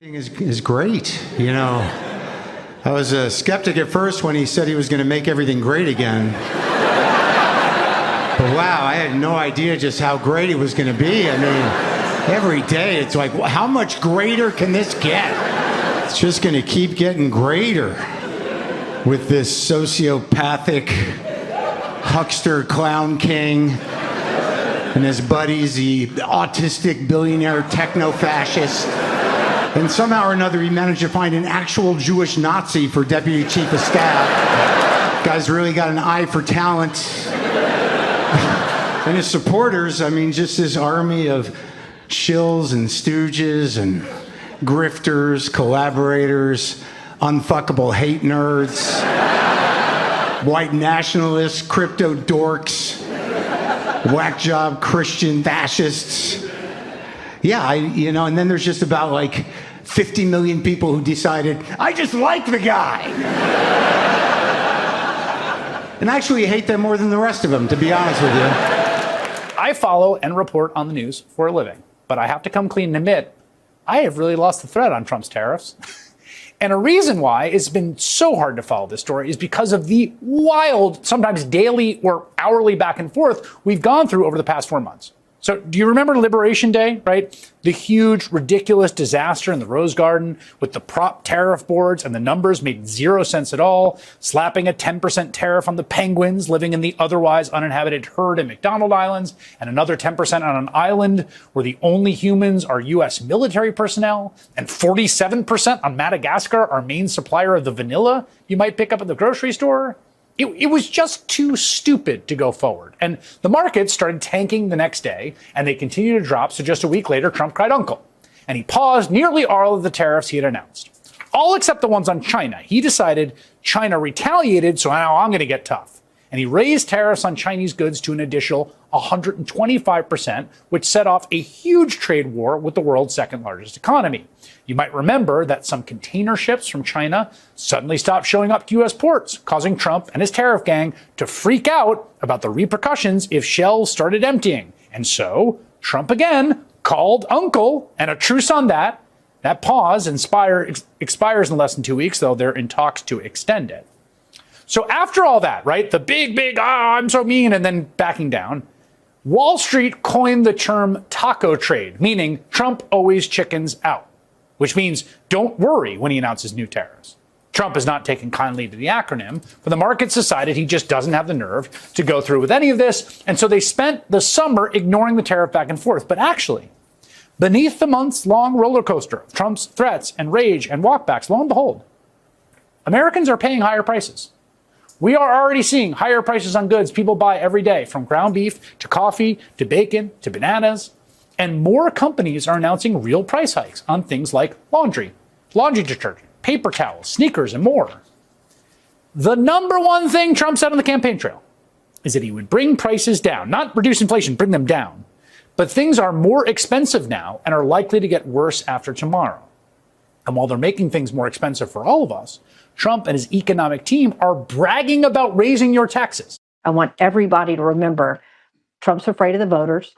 Is great. You know, I was a skeptic at first when he said he was going to make everything great again. But wow, I had no idea just how great it was going to be. I mean, every day it's like, how much greater can this get? It's just going to keep getting greater with this sociopathic huckster clown king and his buddies, the autistic billionaire techno-fascist. And somehow or another, he managed to find an actual Jewish Nazi for deputy chief of staff. Guy's really got an eye for talent. And his supporters, I mean, just this army of shills and stooges and grifters, collaborators, unfuckable hate nerds, white nationalists, crypto dorks, whack job Christian fascists. Yeah, and then there's just about like 50 million people who decided, I just like the guy. And I actually hate them more than the rest of them, to be honest with you. I follow and report on the news for a living, but I have to come clean and admit, I have really lost the thread on Trump's tariffs. And a reason why it's been so hard to follow this story is because of the wild, sometimes daily or hourly back and forth we've gone through over the past 4 months. So do you remember Liberation Day, right? The huge, ridiculous disaster in the Rose Garden with the prop tariff boards and the numbers made 0 sense at all, slapping a 10% tariff on the penguins living in the otherwise uninhabited herd in McDonald Islands, and another 10% on an island where the only humans are U.S. military personnel, and 47% on Madagascar, our main supplier of the vanilla you might pick up at the grocery store. It was just too stupid to go forward. And the markets started tanking the next day, and they continued to drop. So just a week later, Trump cried uncle. And he paused nearly all of the tariffs he had announced. All except the ones on China. He decided China retaliated, so now I'm going to get tough. And he raised tariffs on Chinese goods to an additional 125%, which set off a huge trade war with the world's second largest economy. You might remember that some container ships from China suddenly stopped showing up to U.S. ports, causing Trump and his tariff gang to freak out about the repercussions if shelves started emptying. And so Trump again called uncle, and a truce on that. That pause expires in less than 2 weeks, though they're in talks to extend it. So after all that, right, the big, I'm so mean, and then backing down, Wall Street coined the term taco trade, meaning Trump always chickens out, which means don't worry when he announces new tariffs. Trump has not taken kindly to the acronym, but the markets decided he just doesn't have the nerve to go through with any of this, and so they spent the summer ignoring the tariff back and forth. But actually, beneath the months-long roller coaster of Trump's threats and rage and walkbacks, lo and behold, Americans are paying higher prices. We are already seeing higher prices on goods people buy every day, from ground beef to coffee to bacon to bananas. And more companies are announcing real price hikes on things like laundry detergent, paper towels, sneakers, and more. The number one thing Trump said on the campaign trail is that he would bring prices down, not reduce inflation, bring them down. But things are more expensive now and are likely to get worse after tomorrow. And while they're making things more expensive for all of us, Trump and his economic team are bragging about raising your taxes. I want everybody to remember Trump's afraid of the voters.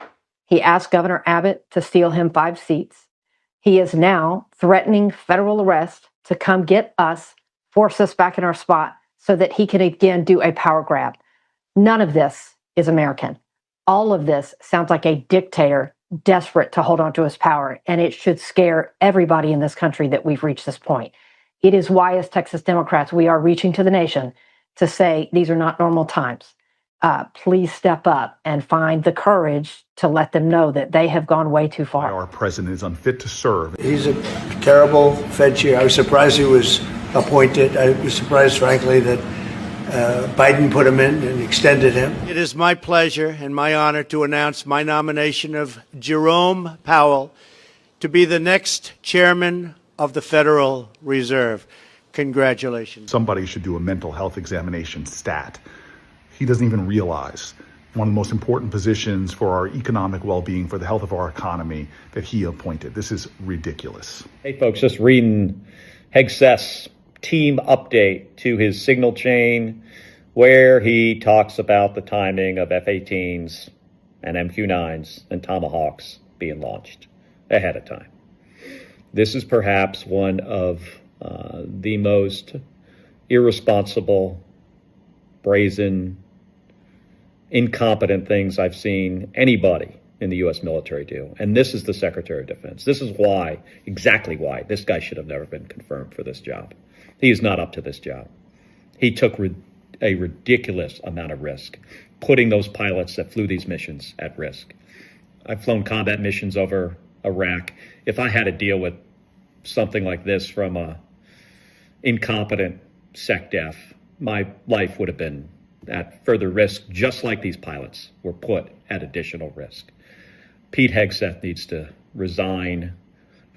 He asked Governor Abbott to steal him 5 seats. He is now threatening federal arrest to come get us, force us back in our spot so that he can again do a power grab. None of this is American. All of this sounds like a dictator desperate to hold on to his power, and it should scare everybody in this country that we've reached this point. It is why, as Texas Democrats, we are reaching to the nation to say these are not normal times. Please step up and find the courage to let them know that they have gone way too far. Our president is unfit to serve. He's a terrible Fed chair. I was surprised he was appointed. I was surprised, frankly, that Biden put him in and extended him. It is my pleasure and my honor to announce my nomination of Jerome Powell to be the next chairman of the Federal Reserve. Congratulations. Somebody should do a mental health examination stat. He doesn't even realize one of the most important positions for our economic well-being, for the health of our economy, that he appointed. This is ridiculous. Hey, folks, just reading Hegseth's team update to his signal chain, where he talks about the timing of F-18s and MQ-9s and Tomahawks being launched ahead of time. This is perhaps one of the most irresponsible, brazen, incompetent things I've seen anybody in the U.S. military do. And this is the Secretary of Defense. This is why, exactly why, this guy should have never been confirmed for this job. He is not up to this job. He took a ridiculous amount of risk, putting those pilots that flew these missions at risk. I've flown combat missions over Iraq. If I had to deal with something like this from a incompetent SecDef, my life would have been at further risk, just like these pilots were put at additional risk. Pete Hegseth needs to resign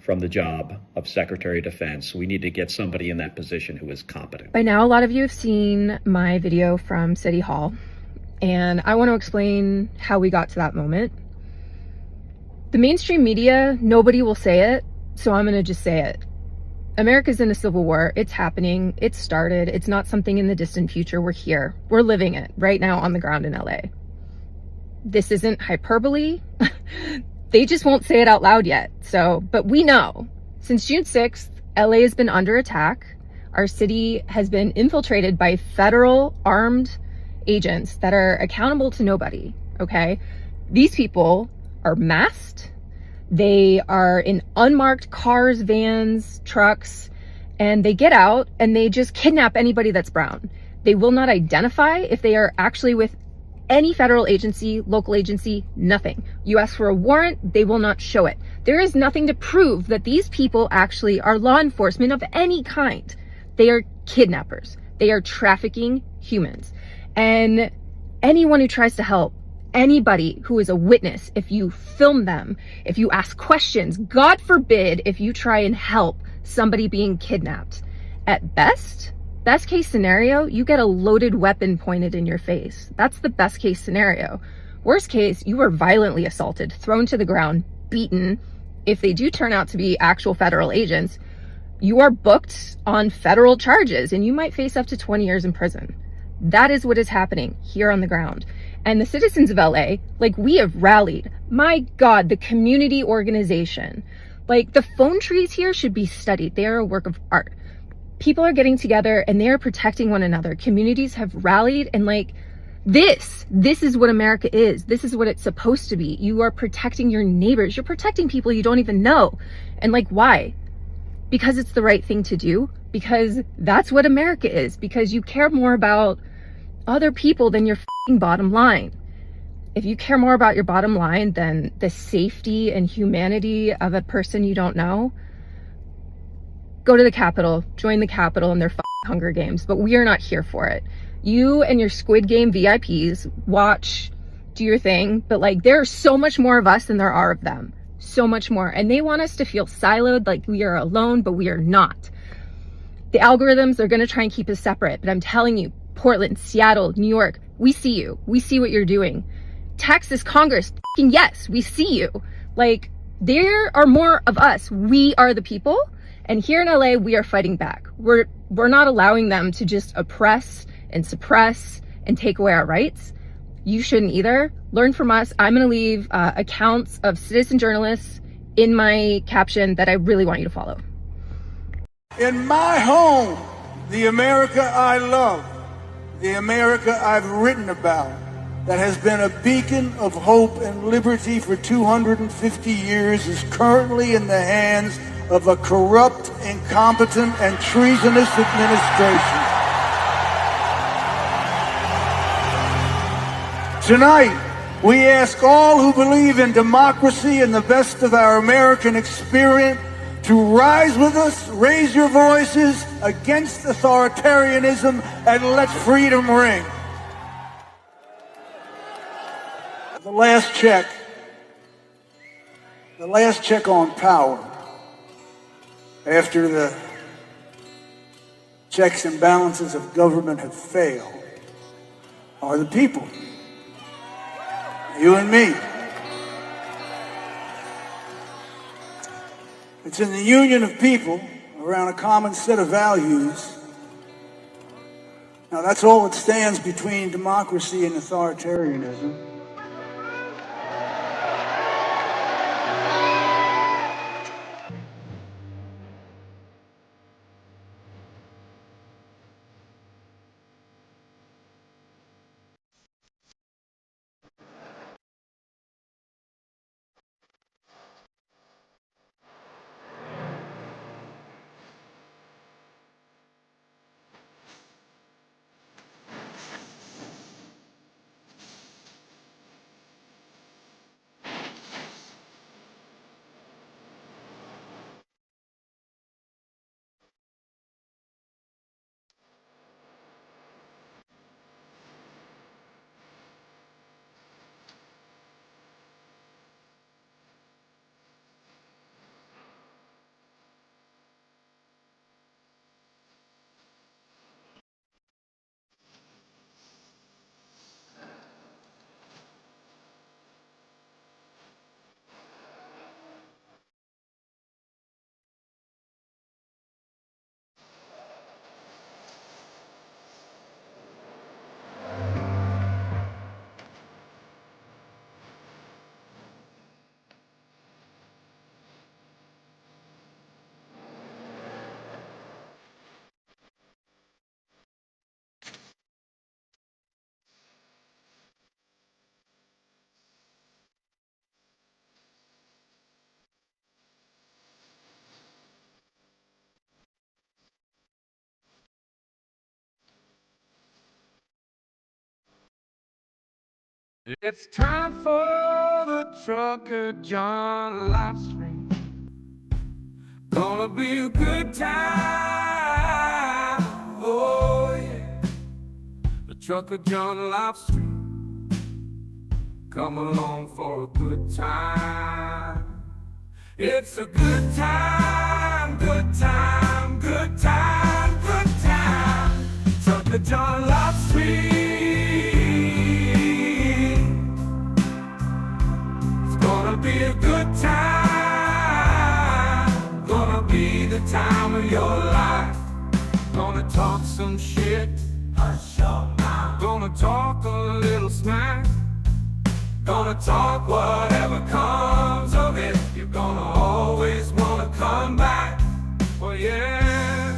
from the job of Secretary of Defense. We need to get somebody in that position who is competent. By now, a lot of you have seen my video from City Hall, and I want to explain how we got to that moment. The mainstream media, nobody will say it, so I'm going to just say it. America's in a civil war. It's happening. It's started. It's not something in the distant future. We're here. We're living it right now on the ground in LA. This isn't hyperbole. They just won't say it out loud yet. But we know. Since June 6th, LA has been under attack. Our city has been infiltrated by federal armed agents that are accountable to nobody, okay? These people are masked. They are in unmarked cars, vans, trucks, and they get out and they just kidnap anybody that's brown. They will not identify if they are actually with any federal agency, local agency, nothing. You ask for a warrant, they will not show it. There is nothing to prove that these people actually are law enforcement of any kind. They are kidnappers. They are trafficking humans. And anyone who tries to help, anybody who is a witness, if you film them, if you ask questions, God forbid if you try and help somebody being kidnapped, at best case scenario, you get a loaded weapon pointed in your face. That's the best case scenario. Worst case, you are violently assaulted, thrown to the ground, beaten. If they do turn out to be actual federal agents, you are booked on federal charges and you might face up to 20 years in prison. That is what is happening here on the ground. And the citizens of LA, like, we have rallied. My God, the community organization. Like, the phone trees here should be studied. They are a work of art. People are getting together and they are protecting one another. Communities have rallied, and like, this is what America is. This is what it's supposed to be. You are protecting your neighbors. You're protecting people you don't even know. And like, why? Because it's the right thing to do. Because that's what America is. Because you care more about other people than your f***ing bottom line. If you care more about your bottom line than the safety and humanity of a person you don't know, go to the Capitol, join the Capitol in their f***ing Hunger Games. But we are not here for it. You and your Squid Game VIPs, watch, do your thing. But like, there are so much more of us than there are of them. So much more. And they want us to feel siloed, like we are alone, but we are not. The algorithms are going to try and keep us separate. But I'm telling you, Portland, Seattle, New York, we see you. We see what you're doing. Texas, Congress, yes, we see you. Like, there are more of us. We are the people. And here in LA, we are fighting back. We're not allowing them to just oppress and suppress and take away our rights. You shouldn't either. Learn from us. I'm going to leave accounts of citizen journalists in my caption that I really want you to follow. In my home, the America I love, the America I've written about, that has been a beacon of hope and liberty for 250 years, is currently in the hands of a corrupt, incompetent, and treasonous administration. Tonight, we ask all who believe in democracy and the best of our American experience to rise with us, raise your voices against authoritarianism, and let freedom ring. The last check on power, after the checks and balances of government have failed, are the people. You and me. It's in the union of people around a common set of values. Now, that's all that stands between democracy and authoritarianism. It's time for the Trucker John Livestream. Gonna be a good time. Oh yeah. The Trucker John Livestream. Come along for a good time. It's a good time, good time, good time, good time. Trucker John Livestream. Gonna be a good time. Gonna be the time of your life. Gonna talk some shit. Hush your mouth. Gonna talk a little smack. Gonna talk whatever comes of it. You're gonna always wanna come back. Well, yeah,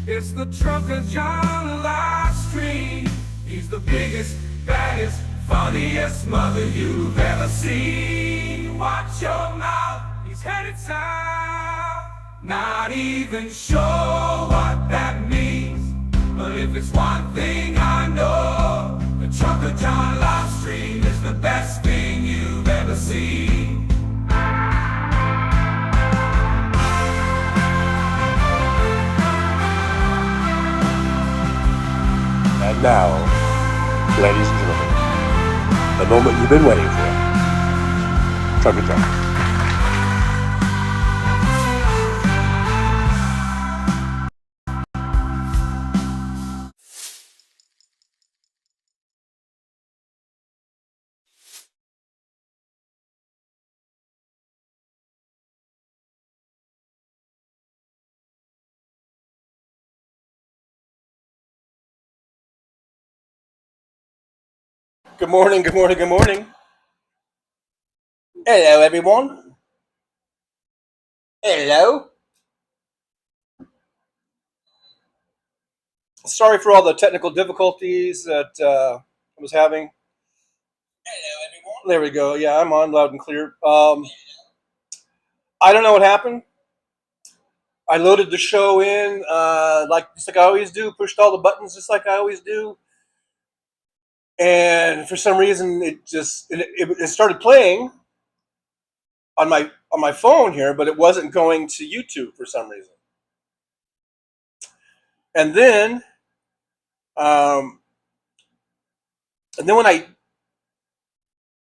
it's the Trucker John Livestream. He's the biggest, baddest, funniest mother you've ever seen. Watch your mouth, he's headed south. Not even sure what that means, but if it's one thing I know, the Trucker John Livestream is the best thing you've ever seen. And now, ladies and gentlemen, the moment you've been waiting for. Trucker John. Good morning, good morning, good morning. Hello, everyone. Hello. Sorry for all the technical difficulties that I was having. Hello, everyone. There we go. Yeah, I'm on loud and clear. I don't know what happened. I loaded the show in just like I always do, pushed all the buttons just like I always do. And for some reason, it started playing on my phone here, but it wasn't going to YouTube for some reason. And then when I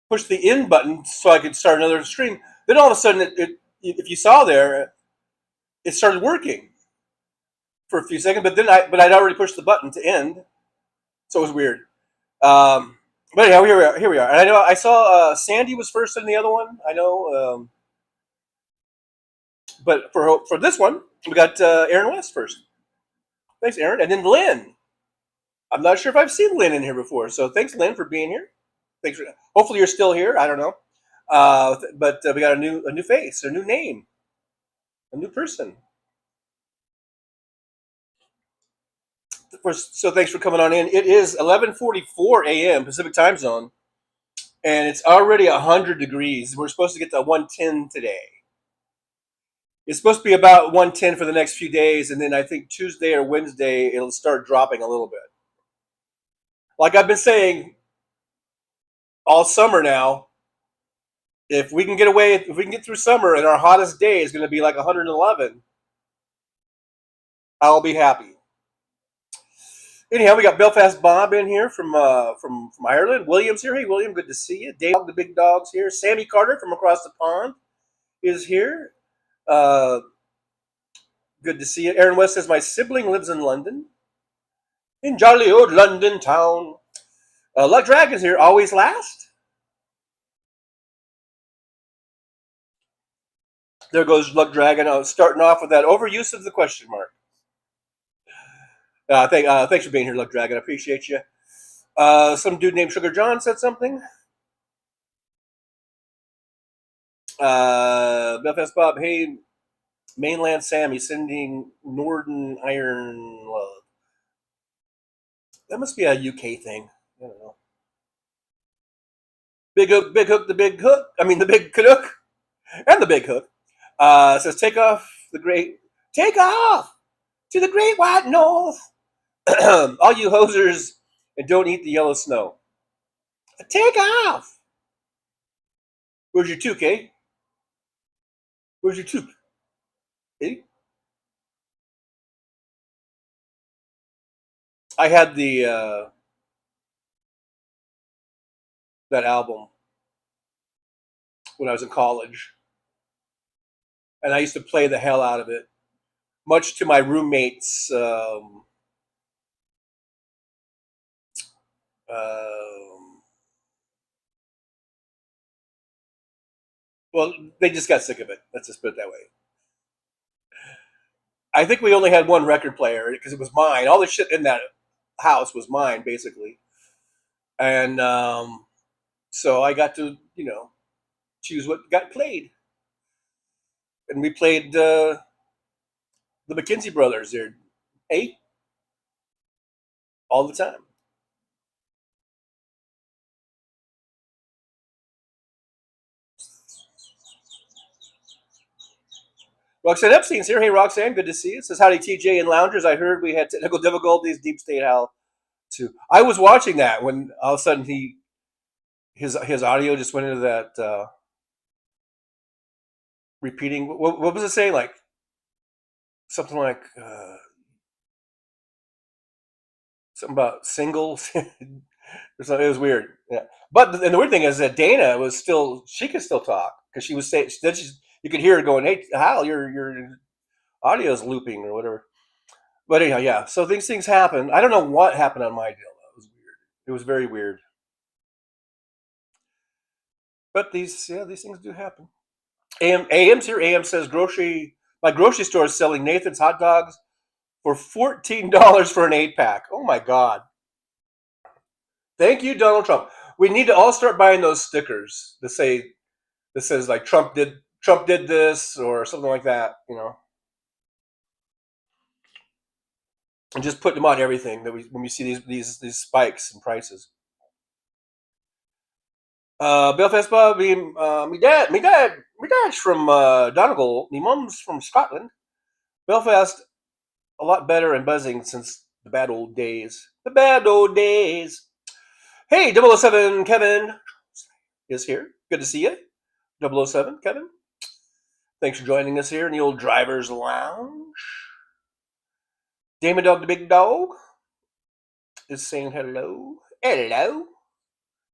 pushed the in button so I could start another stream, then all of a sudden, if you saw there, it started working for a few seconds. But I'd already pushed the button to end, so it was weird. But anyhow, here we are. And I know I saw Sandy was first in the other one. I know, but for this one, we got Aaron West first. Thanks, Aaron, and then Lynn. I'm not sure if I've seen Lynn in here before, so thanks, Lynn, for being here. Thanks. Hopefully, you're still here. I don't know, but we got a new face, a new name, a new person. So thanks for coming on in. It is 11:44 a.m. Pacific Time Zone, and it's already 100 degrees. We're supposed to get to 110 today. It's supposed to be about 110 for the next few days, and then I think Tuesday or Wednesday it'll start dropping a little bit. Like I've been saying all summer now, if we can get through summer and our hottest day is going to be like 111, I'll be happy. Anyhow, we got Belfast Bob in here from Ireland. William's here. Hey, William, good to see you. Dave, the big dog's here. Sammy Carter from across the pond is here. Good to see you. Aaron West says, my sibling lives in London. In jolly old London town. Luck Dragon's here. Always last. There goes Luck Dragon, starting off with that overuse of the question mark. Thanks for being here, Luck Dragon. I appreciate you. Some dude named Sugar John said something. Belfast Bob, hey, Mainland Sammy sending Northern Iron love. That must be a UK thing. I don't know. Big Hook, the Big Hook. I mean, the Big Canuck and the Big Hook. Says, take off to the Great White North. All you hosers, and don't eat the yellow snow. Take off. Where's your toque, eh? Where's your toque? Eh? I had the that album when I was in college, and I used to play the hell out of it, much to my roommates' well, they just got sick of it. Let's just put it that way. I think we only had one record player because it was mine. All the shit in that house was mine, basically, and so I got to, choose what got played, and we played the McKenzie Brothers. They're eight all the time. Roxanne Epstein's here. Hey, Roxanne, good to see you. It says, howdy, TJ and Loungers. I heard we had technical difficulties. Deep State Hal, too. I was watching that when all of a sudden his audio just went into that repeating. What was it saying? Like something like something about singles. Or something. It was weird. Yeah. But and the weird thing is that Dana was still, she could still talk because she was saying, you could hear her going, hey, Hal, your audio is looping or whatever. But anyhow, yeah. So these things happen. I don't know what happened on my deal. It was weird. It was very weird. But these things do happen. AM's here. AM says my grocery store is selling Nathan's hot dogs for $14 for an 8-pack. Oh my God. Thank you, Donald Trump. We need to all start buying those stickers that says like Trump did this or something like that, and just put them on everything that when we see these spikes in prices. Belfast Bob, me dad's from Donegal. Me mum's from Scotland. Belfast, a lot better and buzzing since the bad old days. The bad old days. Hey, 007 Kevin is here. Good to see you, 007 Kevin. Thanks for joining us here in the old driver's lounge. Damon Dog the Big Dog is saying hello. Hello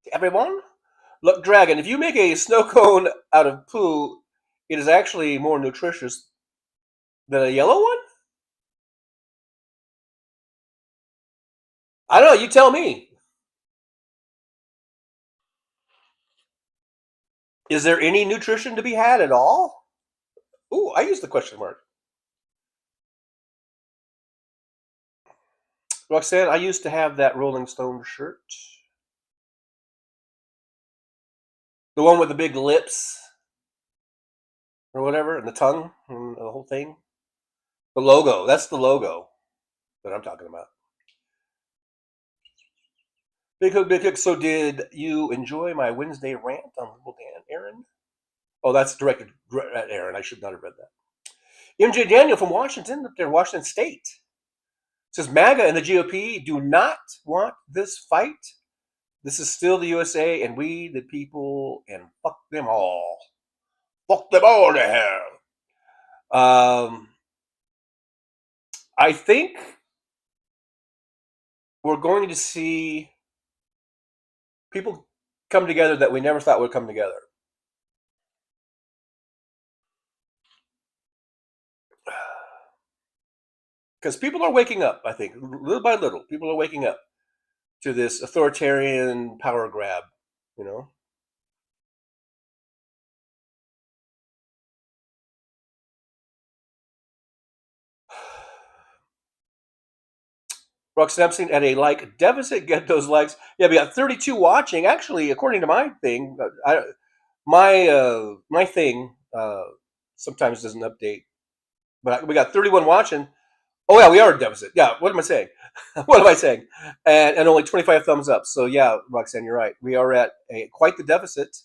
to everyone. Look, Dragon, if you make a snow cone out of poo, it is actually more nutritious than a yellow one? I don't know. You tell me. Is there any nutrition to be had at all? Ooh, I use the question mark. Roxanne, I used to have that Rolling Stone shirt. The one with the big lips or whatever, and the tongue and the whole thing. The logo. That's the logo that I'm talking about. Big Hook. So did you enjoy my Wednesday rant on Little Dan, Aaron? Oh, that's directed at Aaron. I should not have read that. MJ Daniel from Washington, up there, Washington State, says MAGA and the GOP do not want this fight. This is still the USA, and we, the people, and fuck them all. Fuck them all to hell. I think we're going to see people come together that we never thought would come together. Because people are waking up, I think, little by little. People are waking up to this authoritarian power grab, Roxanne Epstein at a like deficit. Get those likes. Yeah, we got 32 watching. Actually, according to my thing, my thing sometimes doesn't update, but we got 31 watching. Oh yeah, we are a deficit. Yeah, what am I saying? What am I saying? And only 25 thumbs up. So yeah, Roxanne, you're right. We are at quite the deficit.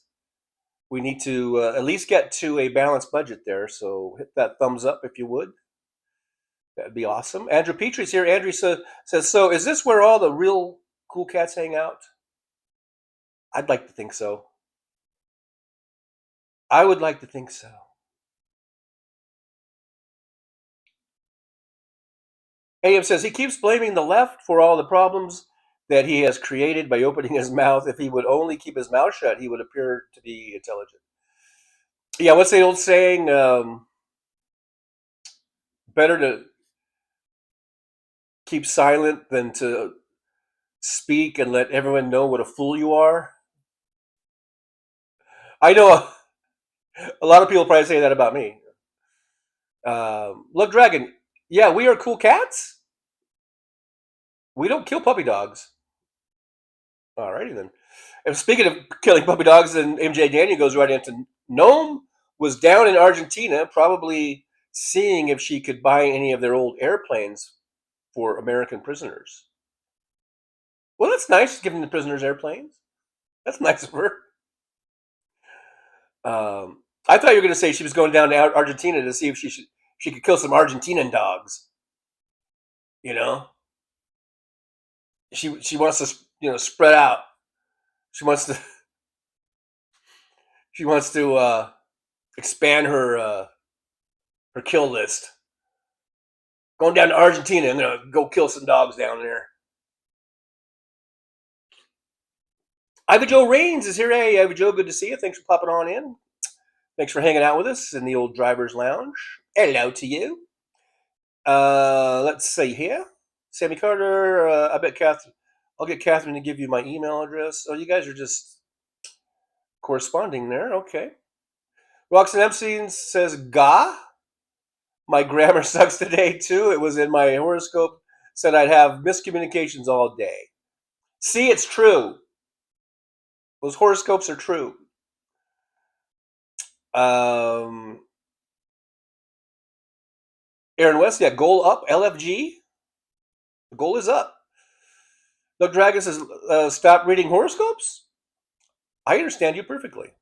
We need to at least get to a balanced budget there. So hit that thumbs up if you would. That'd be awesome. Andrew Petrie's here. Andrew says, so is this where all the real cool cats hang out? I'd like to think so. I would like to think so. AM says he keeps blaming the left for all the problems that he has created by opening his mouth. If he would only keep his mouth shut, he would appear to be intelligent. Yeah, what's the old saying? Better to keep silent than to speak and let everyone know what a fool you are. I know a lot of people probably say that about me. Look, Dragon, yeah, we are cool cats. We don't kill puppy dogs. Alrighty then. And speaking of killing puppy dogs, then MJ Daniel goes right into Nome was down in Argentina, probably seeing if she could buy any of their old airplanes for American prisoners. Well, that's nice, giving the prisoners airplanes. That's nice of her. I thought you were going to say she was going down to Argentina to see if she could kill some Argentinian dogs. You know, she wants to spread out. She wants to expand her kill list. Going down to Argentina, I'm gonna go kill some dogs down there. Ivy Joe Rains is here. Hey, Ivy Joe, good to see you. Thanks for popping on in. Thanks for hanging out with us in the old driver's lounge. Hello to you. Let's see here. Sammy Carter, I bet Catherine. I'll get Catherine to give you my email address. Oh, you guys are just corresponding there. Okay. Roxanne Epstein says, "Ga." My grammar sucks today too. It was in my horoscope. Said I'd have miscommunications all day. See, it's true. Those horoscopes are true. Aaron West, yeah, goal up, LFG. The goal is up. Doug Dragon says, stop reading horoscopes? I understand you perfectly.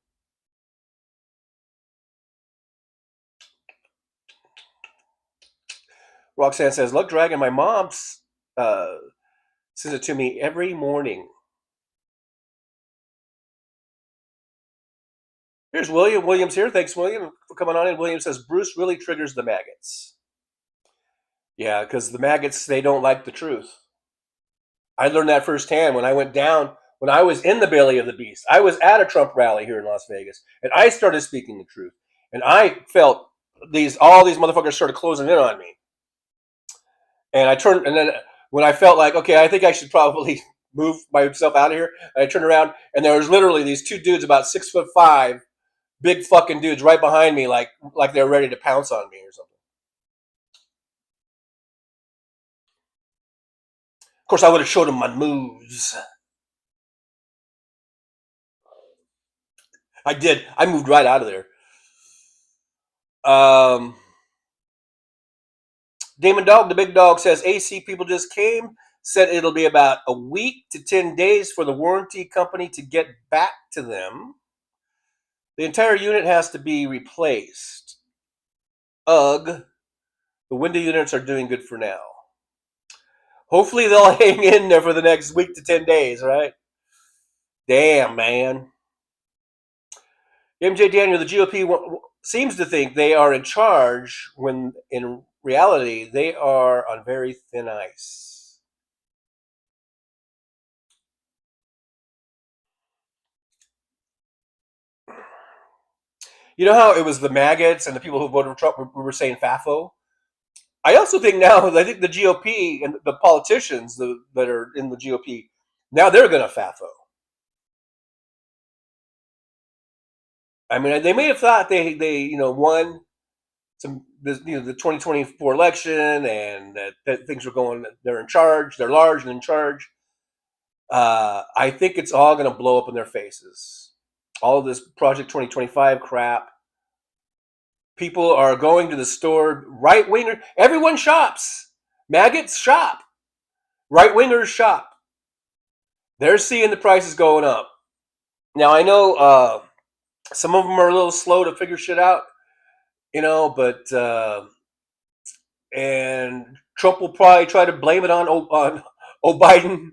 Roxanne says, look, Dragon, my mom sends it to me every morning. Here's William. William's here. Thanks, William, for coming on in. William says, Bruce really triggers the maggots. Yeah, because the maggots, they don't like the truth. I learned that firsthand when I went down, when I was in the belly of the beast. I was at a Trump rally here in Las Vegas, and I started speaking the truth. And I felt all these motherfuckers started closing in on me. And I turned, and then when I felt like, okay, I think I should probably move myself out of here, I turned around, and there was literally these two dudes about 6'5", big fucking dudes right behind me, like they were ready to pounce on me or something. Of course, I would have showed them my moves. I did. I moved right out of there. Damon Dog, the big dog, says AC people just came, said it'll be about a week to 10 days for the warranty company to get back to them. The entire unit has to be replaced. Ugh. The window units are doing good for now. Hopefully they'll hang in there for the next week to 10 days, right? Damn, man. MJ Daniel, the GOP seems to think they are in charge when in reality they are on very thin ice. You know how it was the maggots and the people who voted for Trump who were saying FAFO? I also think now, I think the GOP and the politicians that are in the GOP, now they're going to FAFO. I mean, they may have thought they won the 2024 election and that things were going, they're in charge, they're large and in charge. I think it's all going to blow up in their faces. All of this Project 2025 crap. People are going to the store, right-winger. Everyone shops. Maggots shop. Right-wingers shop. They're seeing the prices going up. Now, I know some of them are a little slow to figure shit out, but and Trump will probably try to blame it on Biden,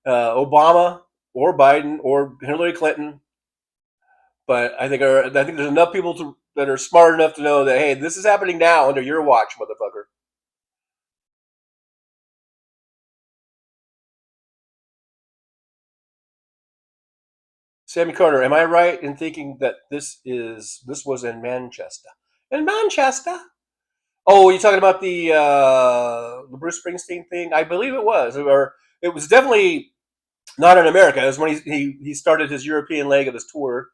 Obama. or Biden or Hillary Clinton. But I think there's enough people that are smart enough to know that, hey, this is happening now under your watch, motherfucker. Sammy Carter, am I right in thinking that this was in Manchester? In Manchester? Oh, you're talking about the Bruce Springsteen thing? I believe it was, or it was definitely not in America. It was when he started his European leg of his tour.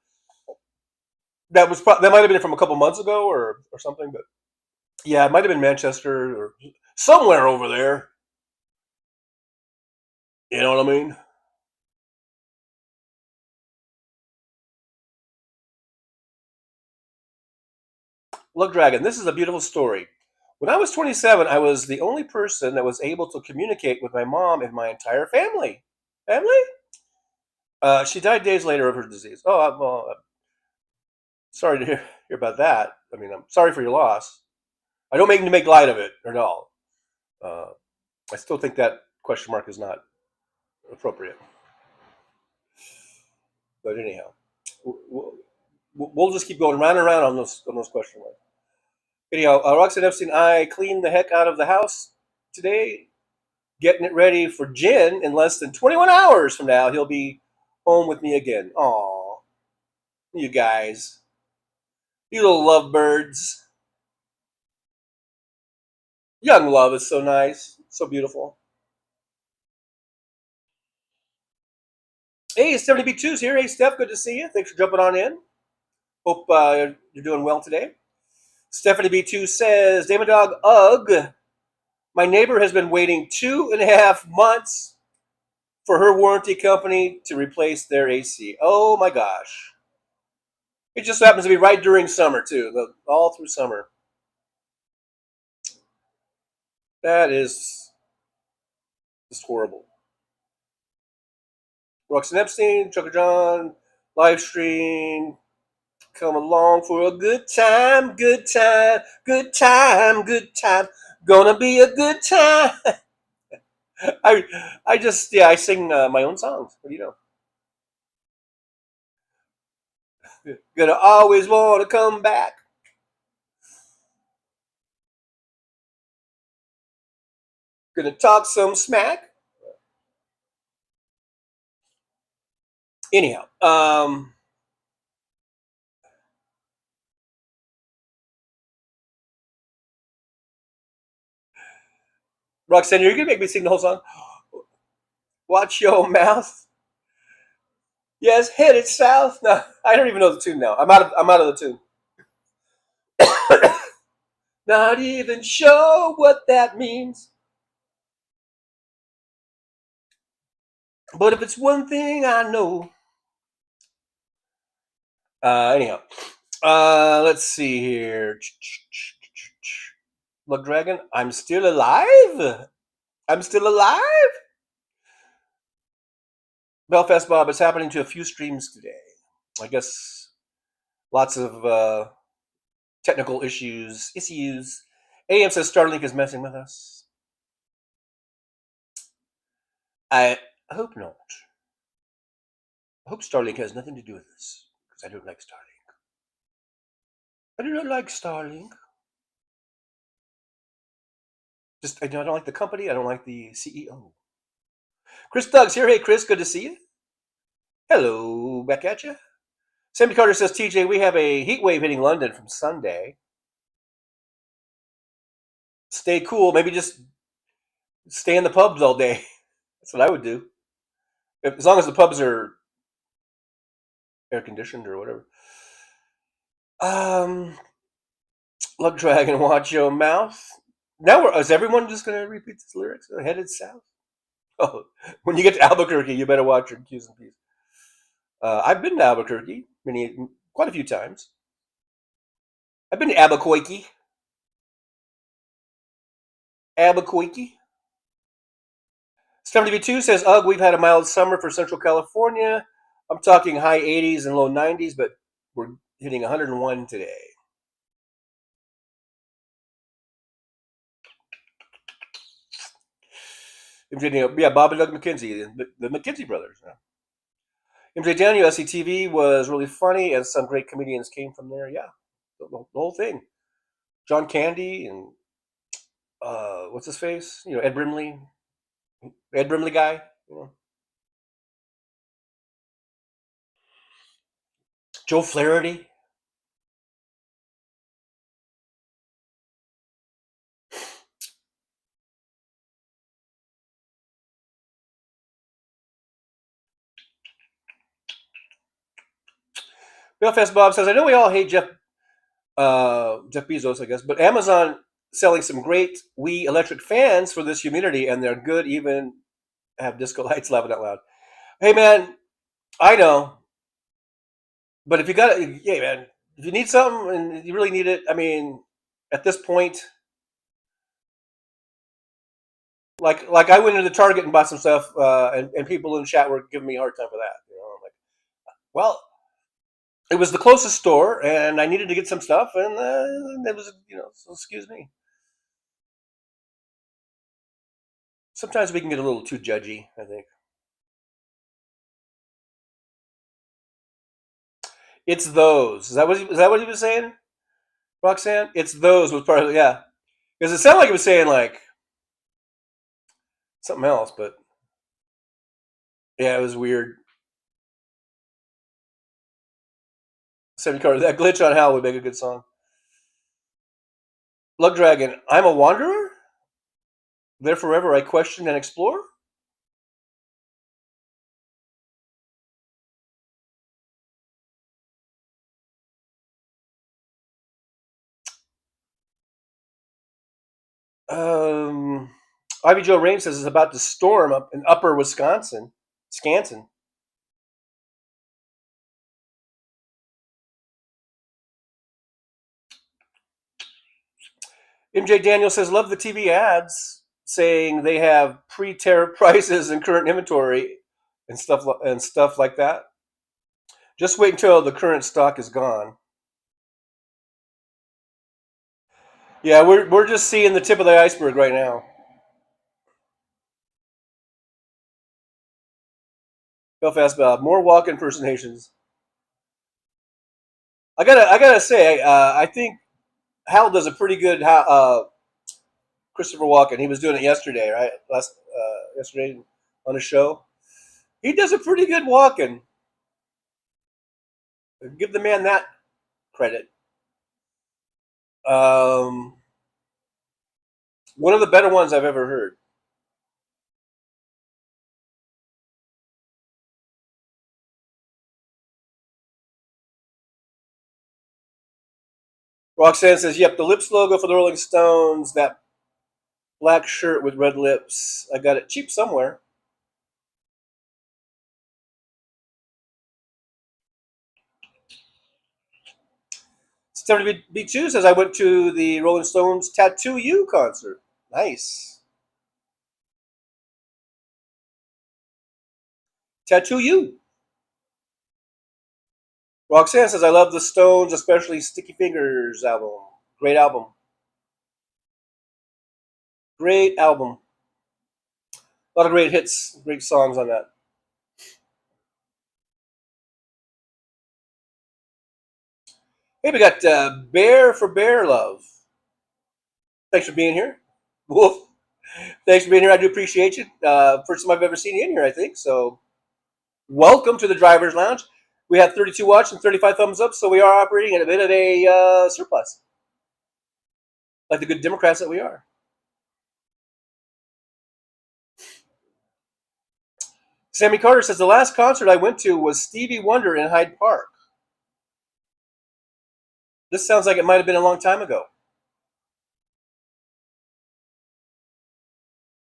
That might have been from a couple months ago or something, but yeah, it might have been Manchester or somewhere over there. You know what I mean? Look, Dragon, this is a beautiful story. When I was 27, I was the only person that was able to communicate with my mom and my entire family. Family? She died days later of her disease. Oh, I'm sorry to hear about that. I mean, I'm sorry for your loss. I don't mean to make light of it at all. I still think that question mark is not appropriate. But anyhow, we'll just keep going round and round on those question marks. Anyhow, Roxanne Epstein, I cleaned the heck out of the house today, getting it ready for Jen. In less than 21 hours from now, he'll be home with me again. Aw, you guys, you little lovebirds. Young love is so nice, so beautiful. Hey, Stephanie B2's here. Hey, Steph, good to see you. Thanks for jumping on in. Hope you're doing well today. Stephanie B2 says, Damon Dog, ugh. My neighbor has been waiting 2.5 months for her warranty company to replace their AC. Oh my gosh. It just happens to be right during summer, too. All through summer. That is just horrible. Roxanne Epstein, Trucker John Livestream. Come along for a good time, good time, good time, good time. Gonna be a good time. I sing my own songs. What do you know? Gonna always want to come back. Gonna talk some smack. Anyhow, Roxanne, you're gonna make me sing the whole song. Watch your mouth. Yes, headed south. No, I don't even know the tune now. I'm out of the tune. Not even sure what that means. But if it's one thing I know. Anyhow, let's see here. Look, Dragon, I'm still alive. I'm still alive. Belfast Bob, it's happening to a few streams today. I guess lots of technical issues. AM says Starlink is messing with us. I hope not. I hope Starlink has nothing to do with this, because I don't like Starlink. I do not like Starlink. I don't like the company. I don't like the CEO. Chris Doug's here. Hey, Chris, good to see you. Hello, back at you. Sammy Carter says, TJ, we have a heat wave hitting London from Sunday. Stay cool. Maybe just stay in the pubs all day. That's what I would do. As long as the pubs are air conditioned or whatever. Look, Dragon, watch your mouth. Now, is everyone just going to repeat these lyrics? Headed south? Oh, when you get to Albuquerque, you better watch your Q's and P's. I've been to Albuquerque quite a few times. I've been to Albuquerque. Stephanie V2 says, ugh, we've had a mild summer for Central California. I'm talking high 80s and low 90s, but we're hitting 101 today. Yeah, Bob and Doug McKenzie, the McKenzie brothers. MJ Daniel, SCTV was really funny, and some great comedians came from there. Yeah, the whole thing. John Candy and what's his face? Ed Brimley guy. Joe Flaherty. Belfast Bob says, I know we all hate Jeff Bezos, I guess, but Amazon selling some great Wii electric fans for this humidity, and they're good, even have disco lights. Laughing out loud. Hey man, I know, but if you got it, yeah, man, if you need something and you really need it, I mean, at this point, like I went into the Target and bought some stuff, and people in the chat were giving me a hard time for that. I'm like, well, it was the closest store, and I needed to get some stuff, and it was, so excuse me. Sometimes we can get a little too judgy, I think. It's those. Is that what he was saying, Roxanne? It's those was part of it, yeah. Because it sounded like he was saying like something else, but yeah, it was weird. Sammy Carter, that glitch on Hal would make a good song. Lug Dragon, I'm a wanderer? There forever I question and explore? Ivy Joe Rain says it's about to storm up in upper Wisconsin. Scanson. MJ Daniel says, love the TV ads saying they have pre-tariff prices and current inventory and stuff like that. Just wait until the current stock is gone. Yeah, we're just seeing the tip of the iceberg right now. Belfast Bob, more walk impersonations. I gotta say, I think Hal does a pretty good Christopher Walken. He was doing it yesterday, right? Yesterday on a show. He does a pretty good Walken. Give the man that credit. One of the better ones I've ever heard. Roxanne says, yep, the lips logo for the Rolling Stones, that black shirt with red lips. I got it cheap somewhere. Stephanie B2 says, I went to the Rolling Stones Tattoo You concert. Nice. Tattoo You. Roxanne says, I love the Stones, especially Sticky Fingers album. Great album. Great album. A lot of great hits, great songs on that. Hey, we got Bear for Bear Love. Thanks for being here. Wolf. Thanks for being here. I do appreciate you. First time I've ever seen you in here, I think. So welcome to the Driver's Lounge. We have 32 watch and 35 thumbs up, so we are operating at a bit of a surplus. Like the good Democrats that we are. Sammy Carter says, the last concert I went to was Stevie Wonder in Hyde Park. This sounds like it might have been a long time ago.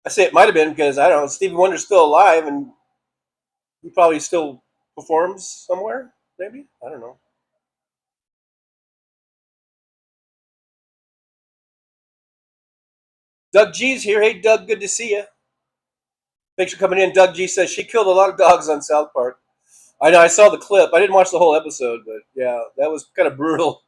I say it might have been because, I don't know, Stevie Wonder's still alive and he probably still performs somewhere, maybe? I don't know. Doug G's here. Hey, Doug, good to see you. Thanks for coming in. Doug G says she killed a lot of dogs on South Park. I know, I saw the clip. I didn't watch the whole episode, but yeah, that was kind of brutal.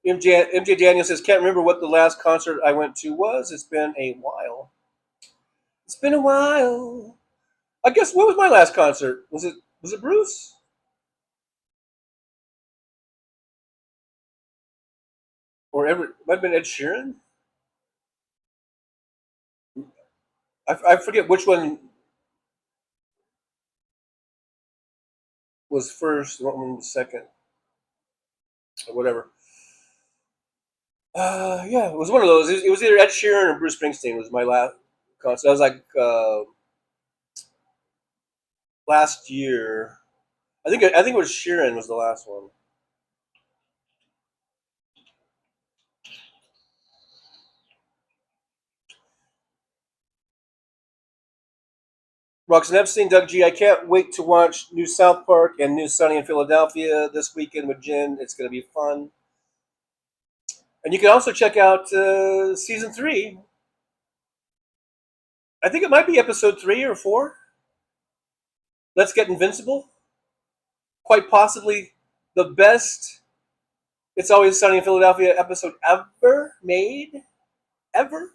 MJ Daniel says, can't remember what the last concert I went to was. It's been a while. It's been a while. I guess, what was my last concert? Was it Bruce? Or might have been Ed Sheeran? I forget which one was first, what one was second, or whatever. Yeah, it was one of those. It was either Ed Sheeran or Bruce Springsteen was my last concert. I was like last year. I think it was Sheeran was the last one. Roxanne Epstein, Doug G. I can't wait to watch new South Park and new Sunny in Philadelphia this weekend with Jen. It's going to be fun. And you can also check out season 3. I think it might be episode 3 or 4. Let's Get Invincible. Quite possibly the best It's Always Sunny in Philadelphia episode ever made. Ever.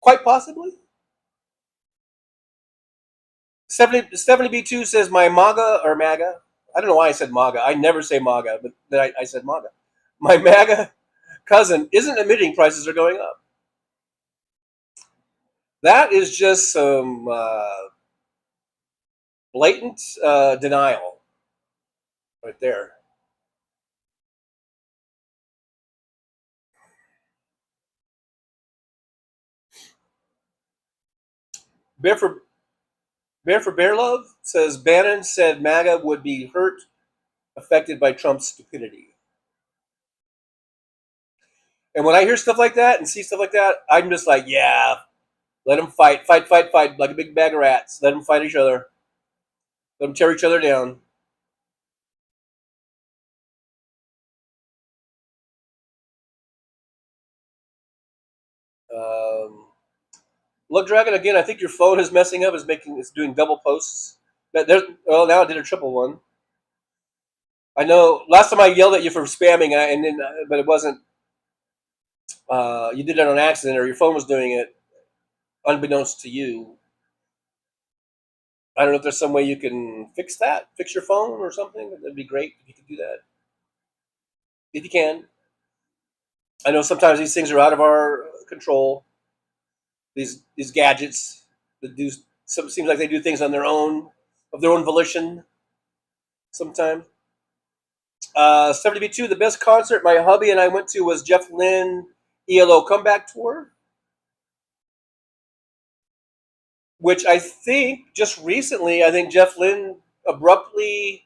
Quite possibly. Stephanie B2 says, my MAGA. I don't know why I said MAGA. I never say MAGA, but then I said MAGA. My MAGA cousin isn't admitting prices are going up. That is just some blatant denial right there. Bear for Bear Love says, Bannon said MAGA would be hurt, affected by Trump's stupidity. And when I hear stuff like that and see stuff like that, I'm just like, yeah, let them fight, like a big bag of rats. Let them fight each other. Let them tear each other down. Look, Dragon, again, I think your phone is messing up. It's doing double posts. Now I did a triple one. I know last time I yelled at you for spamming, but it wasn't. You did it on accident, or your phone was doing it unbeknownst to you. I don't know if there's some way you can fix your phone or something. That'd be great if you could do that. If you can. I know sometimes these things are out of our control. These gadgets that seems like they do things of their own volition. Sometimes. 72, the best concert my hubby and I went to was Jeff Lynne ELO Comeback Tour, which I think just recently, Jeff Lynne abruptly,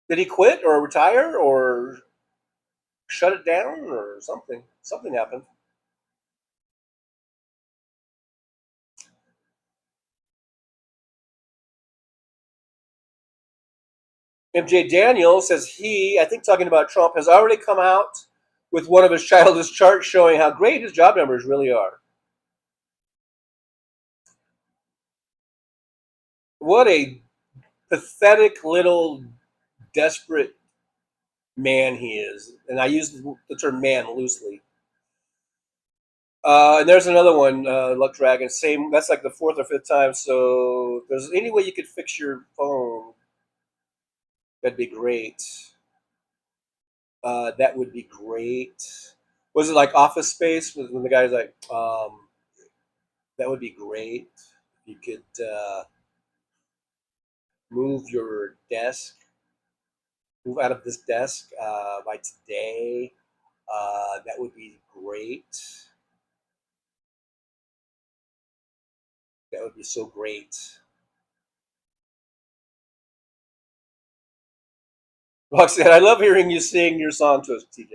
did he quit or retire or shut it down or something? Something happened. MJ Daniel says I think talking about Trump, has already come out with one of his childish charts showing how great his job numbers really are. What a pathetic little desperate man he is. And I use the term man loosely. And there's another one, Luck Dragon. Same. That's like the 4th or 5th time. So if there's any way you could fix your phone, that'd be great. That would be great. Was it like Office Space when the guy's like, that would be great if you could move out of this desk by today. That would be great. That would be so great. Roxanne, I love hearing you sing your song to us, TJ.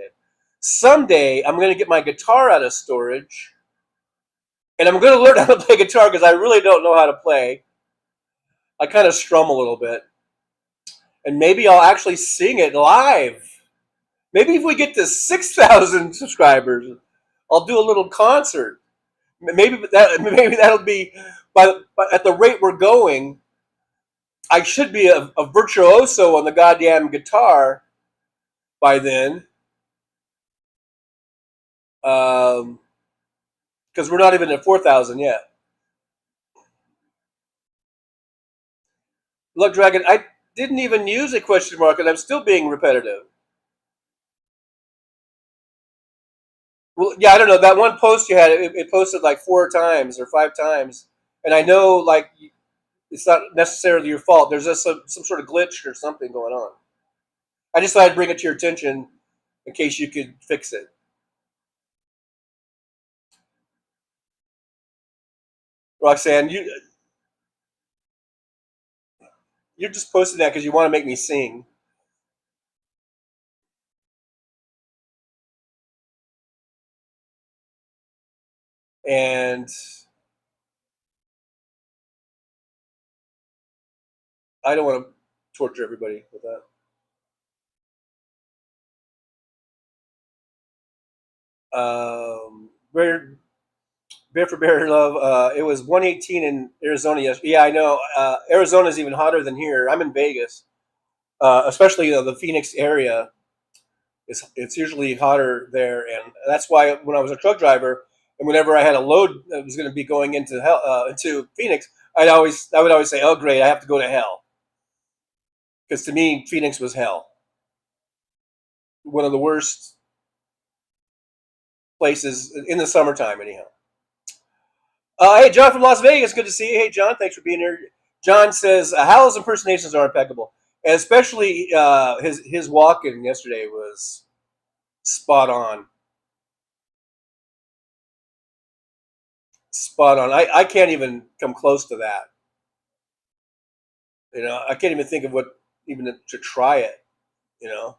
Someday, I'm going to get my guitar out of storage, and I'm going to learn how to play guitar because I really don't know how to play. I kind of strum a little bit. And maybe I'll actually sing it live. Maybe if we get to 6,000 subscribers, I'll do a little concert. Maybe that'll be, at the rate we're going, I should be a virtuoso on the goddamn guitar by then. Because we're not even at 4,000 yet. Look, Dragon, I didn't even use a question mark, and I'm still being repetitive. Well, yeah, I don't know. That one post you had, it posted like 4 times or 5 times. And I know, like, it's not necessarily your fault. There's just some sort of glitch or something going on. I just thought I'd bring it to your attention in case you could fix it. Roxanne, you're just posting that because you want to make me sing. And I don't want to torture everybody with that. Bear for Bear Love. It was 118 in Arizona yesterday. Yeah, I know. Arizona's even hotter than here. I'm in Vegas, especially the Phoenix area. It's usually hotter there, and that's why when I was a truck driver, and whenever I had a load that was going to be going into into Phoenix, I would always say, "Oh, great, I have to go to hell," because to me, Phoenix was hell. One of the worst places in the summertime, anyhow. Hey, John from Las Vegas, good to see you. Hey, John, thanks for being here. John says Hal's impersonations are impeccable, and especially his walk-in yesterday was spot on. Spot on. I can't even come close to that. You know, I can't even think of what even to try it. You know.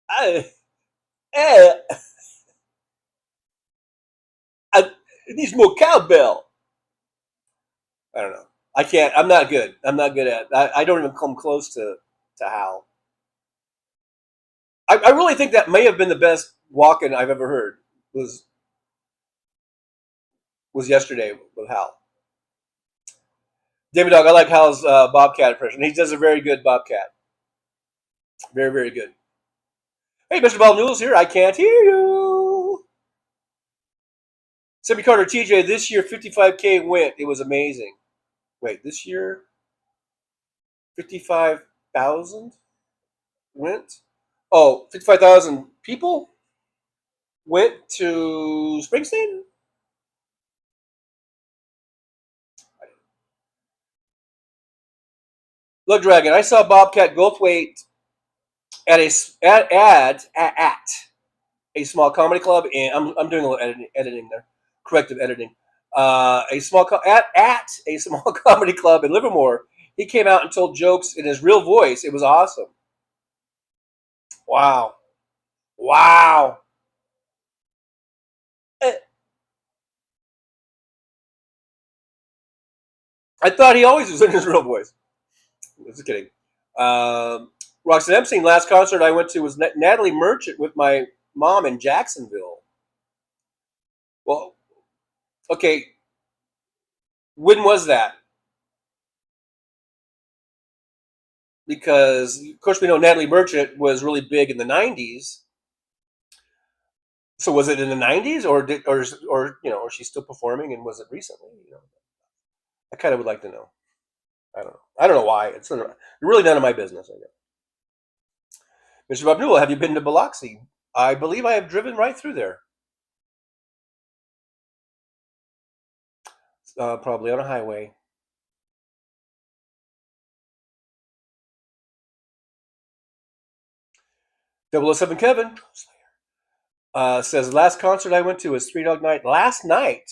I it needs more cowbell. I don't know. I can't. I'm not good. I'm not good at. I don't even come close to Hal. I really think that may have been the best walk-in I've ever heard. Was yesterday with Hal. David Dog, I like Hal's Bobcat impression. He does a very good Bobcat. Very, very good. Hey, Mr. Bob Newell's here. I can't hear you. Sammy Carter, TJ, this year 55K went. It was amazing. Wait, this year 55,000 went? Oh, 55,000 people went to Springsteen? Look, Dragon, I saw Bobcat Goldthwait at a small comedy club, and I'm doing a little editing there, corrective editing. A small at a small comedy club in Livermore. He came out and told jokes in his real voice. It was awesome. Wow. I thought he always was in his real voice. Just kidding. Roxanne Epstein, last concert I went to was Natalie Merchant with my mom in Jacksonville. Well, okay. When was that? Because, of course, we know Natalie Merchant was really big in the 90s. So was it in the 90s, or or she's still performing, and was it recently? I kind of would like to know. I don't know. I don't know why. It's really none of my business, I guess. Mr. Bob Newell, have you been to Biloxi? I believe I have driven right through there. Probably on a highway. 007 Kevin says, last concert I went to was Three Dog Night last night.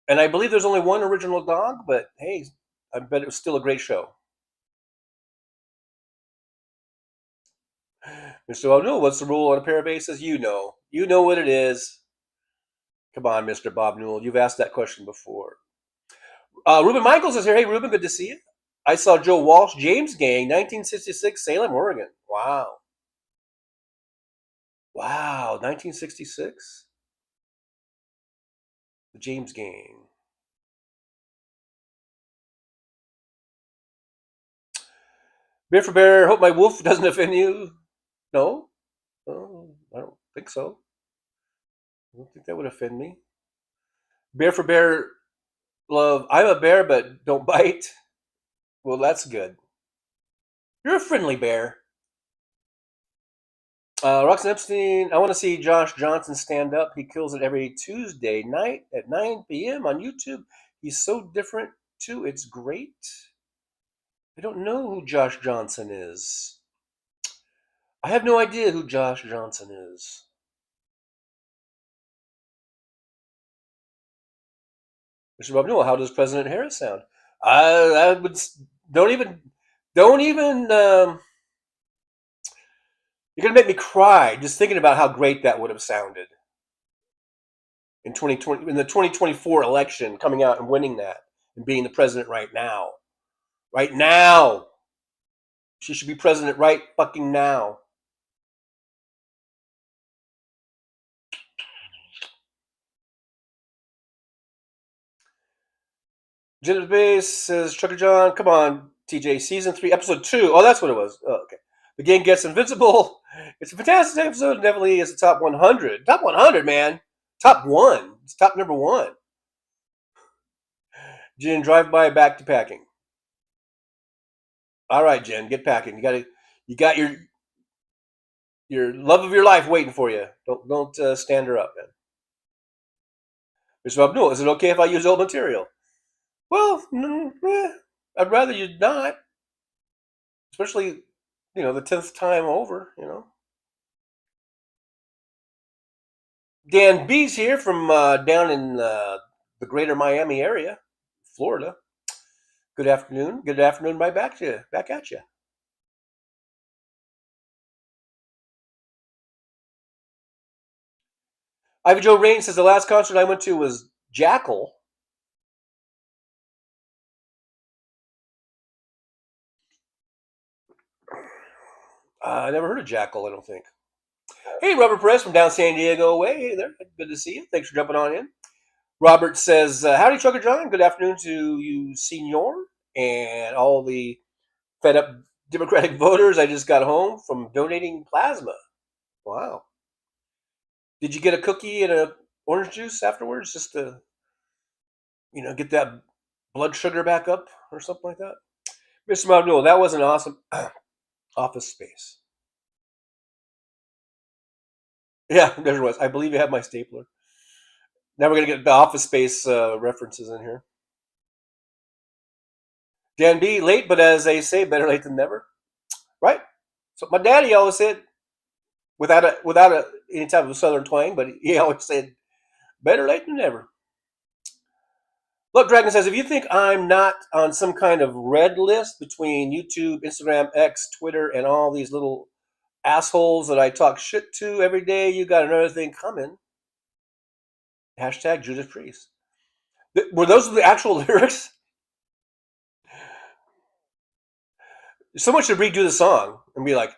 And I believe there's only one original dog, but hey, I bet it was still a great show. Mr. O'Neill, what's the rule on a pair of aces? You know what it is. Come on, Mr. Bob Newell. You've asked that question before. Ruben Michaels is here. Hey, Ruben, good to see you. I saw Joe Walsh, James Gang, 1966, Salem, Oregon. Wow. Wow, 1966. The James Gang. Beer for Bear, hope my wolf doesn't offend you. No? Oh, I don't think so. I don't think that would offend me. Beer for Bear, love, I'm a bear, but don't bite. Well, that's good. You're a friendly bear. Roxanne Epstein, I want to see Josh Johnson stand up. He kills it every Tuesday night at 9 p.m. on YouTube. He's so different, too. It's great. I don't know who Josh Johnson is. I have no idea who Josh Johnson is. Mr. Bob Newell, how does President Harris sound? I would don't even. You're gonna make me cry just thinking about how great that would have sounded in 2020, in the 2024 election, coming out and winning that and being the president right now. Right now, she should be president right fucking now. Jennifer Base says, Trucker John, come on, TJ, season 3, episode 2. Oh, that's what it was. Oh, okay. The gang gets invincible. It's a fantastic episode. Definitely is the top 100. Top 100, man. Top 1. It's top number 1. Jen, drive by, back to packing. All right, Jen, get packing. You got your love of your life waiting for you. Don't stand her up, man. Mr. Abdul, is it okay if I use old material? Well, I'd rather you not. Especially, the 10th time over, Dan B's here from down in the greater Miami area, Florida. Good afternoon. Good afternoon, right back at you. Ivy Joe Rain says the last concert I went to was Jackal. I never heard of Jackal, I don't think. Hey, Robert Perez from down San Diego way. Hey there. Good to see you. Thanks for jumping on in. Robert says, howdy, Trucker John. Good afternoon to you, senor, and all the fed up Democratic voters. I just got home from donating plasma. Wow. Did you get a cookie and a orange juice afterwards just to, get that blood sugar back up or something like that? Mr. Mabnul, that was an awesome office space. Yeah, there was. I believe you have my stapler. Now we're going to get the Office Space references in here. Dan B, late, but as they say, better late than never. Right? So my daddy always said, without any type of southern twang, but he always said, better late than never. Look, Dragon says, if you think I'm not on some kind of red list between YouTube, Instagram, X, Twitter, and all these little assholes that I talk shit to every day, you got another thing coming. Hashtag Judas Priest. Were those the actual lyrics? Someone should redo the song and be like,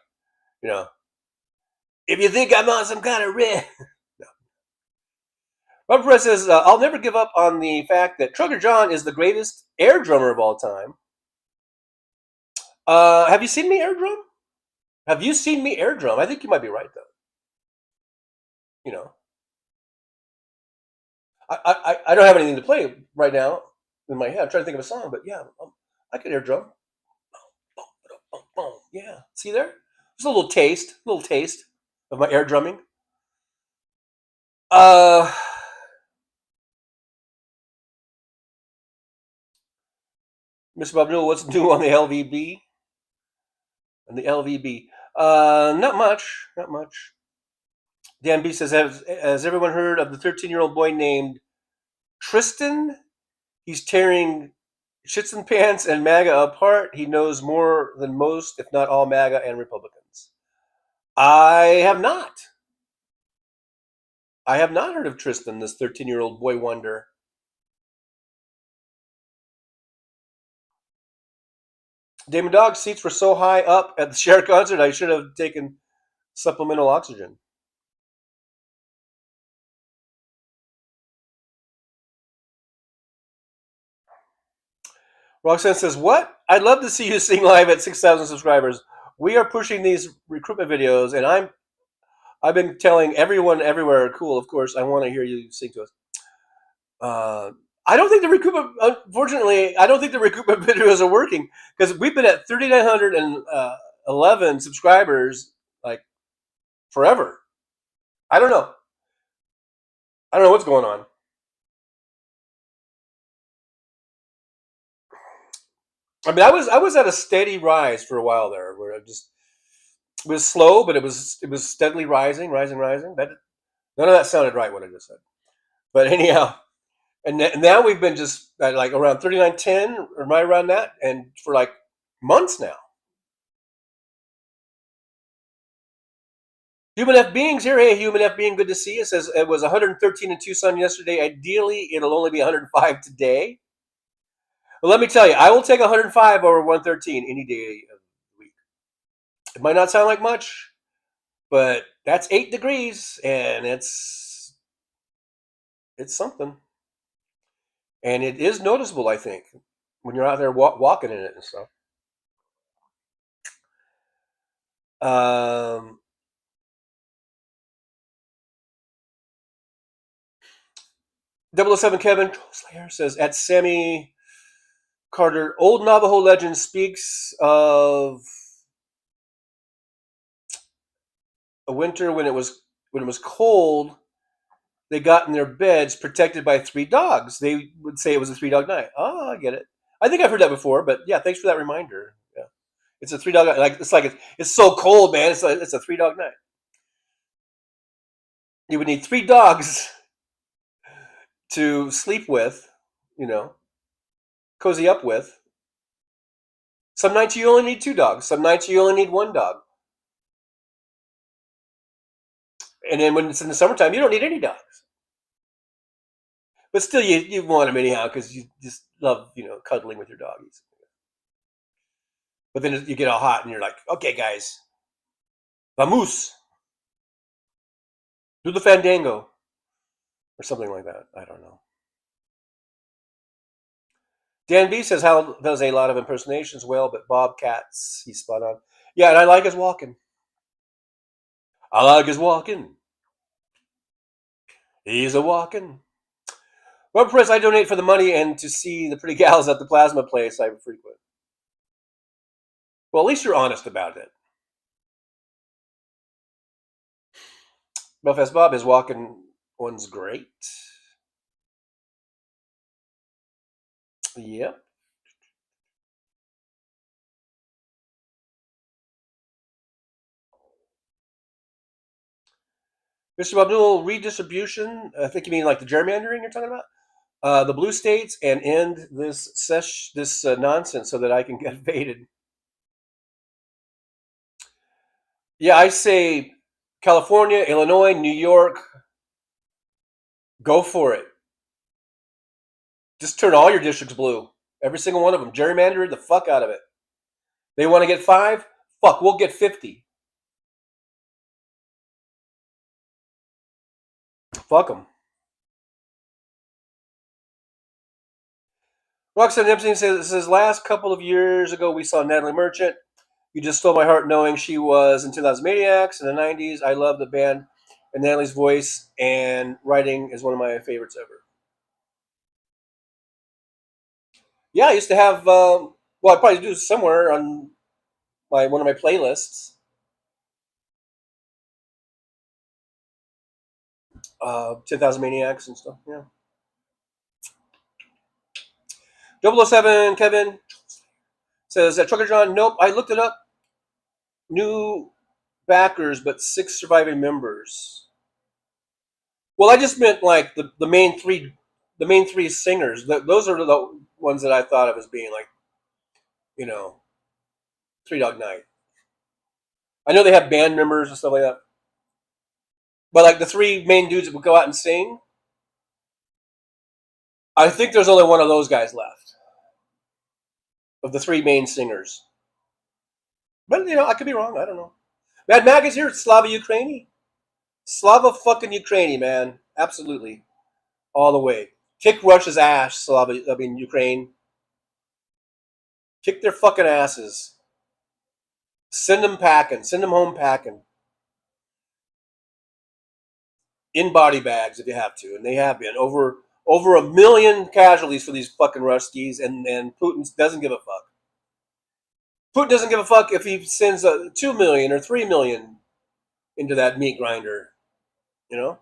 if you think I'm on some kind of red. No. Robert Perez says, I'll never give up on the fact that Trucker John is the greatest air drummer of all time. Have you seen me air drum? Have you seen me air drum? I think you might be right, though. I don't have anything to play right now in my head. I'm trying to think of a song, but yeah, I could air drum. Yeah, see there? Just a little taste of my air drumming. Mr. Bob Newell, what's new on the LVB? And the LVB, not much. Dan B says, has everyone heard of the 13-year-old boy named Tristan? He's tearing shits and pants and MAGA apart. He knows more than most, if not all, MAGA and Republicans. I have not heard of Tristan, this 13-year-old boy wonder. Damon Dog's seats were so high up at the Cher concert, I should have taken supplemental oxygen. Roxanne says, "What? I'd love to see you sing live at 6,000 subscribers. We are pushing these recruitment videos, and I've been telling everyone everywhere, cool, of course, I want to hear you sing to us." I don't think the recruitment, unfortunately, I don't think the recruitment videos are working because we've been at 3,911 subscribers like forever. I don't know. I don't know what's going on. I mean, I was at a steady rise for a while there, where it was slow, but it was steadily rising. That none of that sounded right what I just said. But anyhow, and now we've been just at like around 3910 or right around that, and for like months now. Human F Beings here. Hey, Human F Being, good to see you. Says it was 113 in Tucson yesterday. Ideally, it'll only be 105 today. Well, let me tell you, I will take 105 over 113 any day of the week. It might not sound like much, but that's 8 degrees, and it's something. And it is noticeable, I think, when you're out there walking in it and stuff. 007 Kevin Slayer says, at Sammy Carter, old Navajo legend speaks of a winter when it was cold. They got in their beds protected by 3 dogs. They would say it was a 3-dog night. Oh, I get it. I think I've heard that before, but yeah, thanks for that reminder. Yeah, it's a 3-dog night. It's so cold, man. It's a 3-dog night. You would need 3 dogs to sleep with, cozy up with. Some nights you only need 2 dogs. Some nights you only need 1 dog. And then when it's in the summertime, you don't need any dogs. But still, you want them anyhow because you just love, cuddling with your doggies. But then you get all hot and you're like, okay, guys, vamos, do the fandango, or something like that. I don't know. Dan B says, Hal does a lot of impersonations well, but Bobcats, he's spot on. Yeah, and I like his walking. He's a walking. Robert Press, I donate for the money and to see the pretty gals at the plasma place I frequent. Well, at least you're honest about it. Belfast Bob, his walking one's great. Yep. Mr. Bob Newell, redistribution. I think you mean like the gerrymandering you're talking about. The blue states and end this nonsense so that I can get evaded. Yeah, I say California, Illinois, New York, go for it. Just turn all your districts blue. Every single one of them. Gerrymander the fuck out of it. They want to get 5? Fuck, we'll get 50. Fuck them. Roxanne Epstein says, last couple of years ago we saw Natalie Merchant. You just stole my heart knowing she was in 2000 Maniacs in the 90s. I love the band and Natalie's voice and writing is one of my favorites ever. Yeah, I used to have, well, I probably do somewhere on one of my playlists. 10,000 Maniacs and stuff, yeah. 007 Kevin says, Trucker John, nope, I looked it up. New backers, but 6 surviving members. Well, I just meant like the main three singers. Those are the ones that I thought of as being like, 3-Dog Night. I know they have band members and stuff like that. But like the 3 main dudes that would go out and sing, I think there's only one of those guys left. Of the 3 main singers. But, I could be wrong. I don't know. Mad Mag is here. Slava Ukraini. Slava fucking Ukraini, man. Absolutely. All the way. Kick Russia's ass, Ukraine. Kick their fucking asses. Send them packing. Send them home packing. In body bags if you have to, and they have been over 1 million casualties for these fucking Ruskies, and Putin doesn't give a fuck. Putin doesn't give a fuck if he sends 2 million or 3 million into that meat grinder. You know,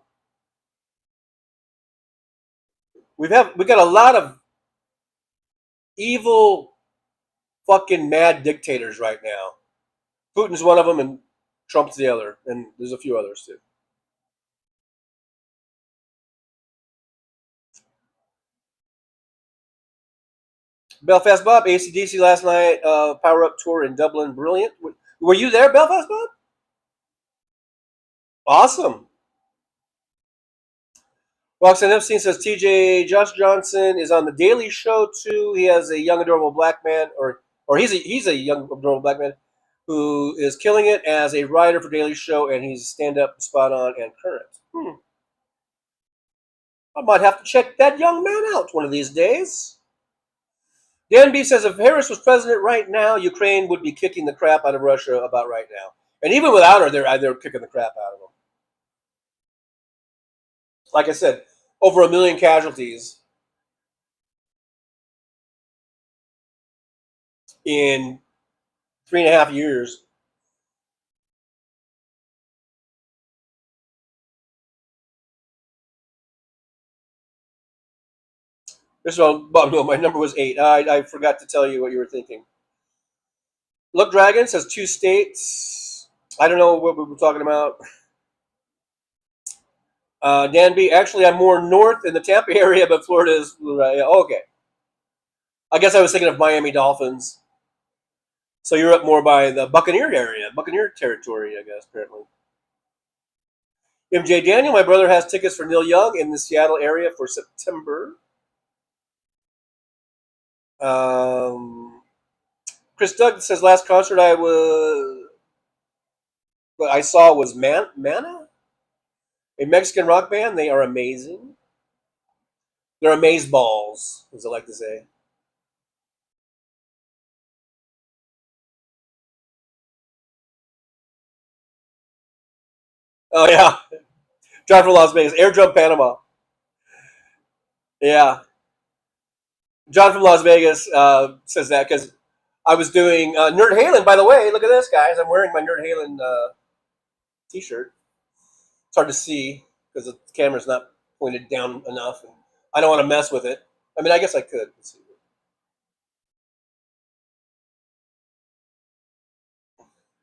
we got a lot of evil, fucking mad dictators right now. Putin's one of them, and Trump's the other, and there's a few others too. Belfast Bob, AC/DC last night, Power Up tour in Dublin, brilliant. Were you there, Belfast Bob? Awesome. Roxanne Epstein says TJ Josh Johnson is on the Daily Show too. He has a young adorable black man, or he's a young adorable black man who is killing it as a writer for Daily Show, and he's stand up, spot on, and current. I might have to check that young man out one of these days. Dan B says if Harris was president right now, Ukraine would be kicking the crap out of Russia about right now. And even without her, they're kicking the crap out of them. Like I said, over 1 million casualties in 3.5 years. This one, Bob, no, my number was 8. I forgot to tell you what you were thinking. Look, Dragon says 2 states. I don't know what we were talking about. Dan B, actually, I'm more north in the Tampa area, but Florida is okay. I guess I was thinking of Miami Dolphins. So you're up more by the Buccaneer area, Buccaneer territory, I guess, apparently. MJ Daniel, my brother has tickets for Neil Young in the Seattle area for September. Chris Doug says last concert I saw was Mana, a Mexican rock band. They are amazing. They're amazeballs, as I like to say. Oh yeah, John from Las Vegas, Airdrome Panama. Yeah, John from Las Vegas says that because I was doing Nerd Halen. By the way, look at this, guys. I'm wearing my Nerd Halen T-shirt. It's hard to see because the camera's not pointed down enough, and I don't want to mess with it. I mean, I guess I could. Let's see.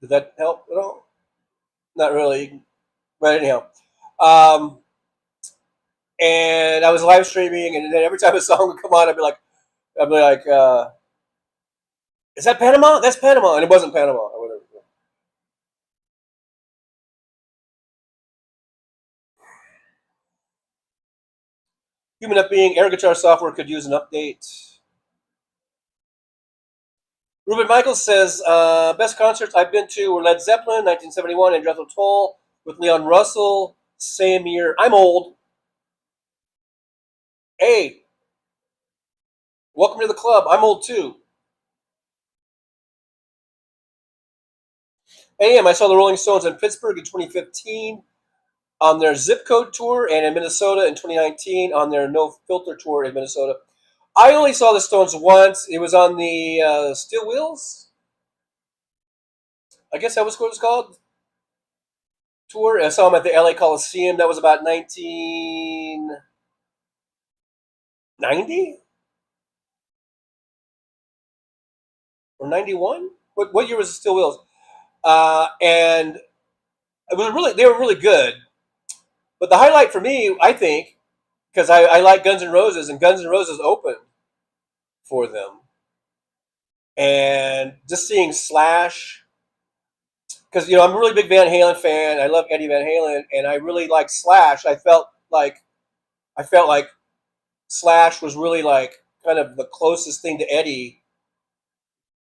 Did that help at all? Not really. But anyhow. And I was live streaming, and then every time a song would come on, I'd be like, is that Panama? That's Panama. And it wasn't Panama or whatever. Human Up Being, air guitar software could use an update. Ruben Michaels says, best concerts I've been to were Led Zeppelin, 1971, and Jethro Tull with Leon Russell, same year. I'm old. Hey, welcome to the club. I'm old too. I saw the Rolling Stones in Pittsburgh in 2015 on their Zip Code tour, and in Minnesota in 2019 on their No Filter tour in Minnesota. I only saw the Stones once. It was on the Steel Wheels. I guess that was what it was called. Tour. I saw them at the LA Coliseum. That was about 1990 or 91. What year was the Steel Wheels? And it was they were really good. But the highlight for me, I think, because I like Guns N' Roses, and Guns N' Roses opened for them. And just seeing Slash, because I'm a really big Van Halen fan. I love Eddie Van Halen, and I really like Slash. I felt like Slash was really like kind of the closest thing to Eddie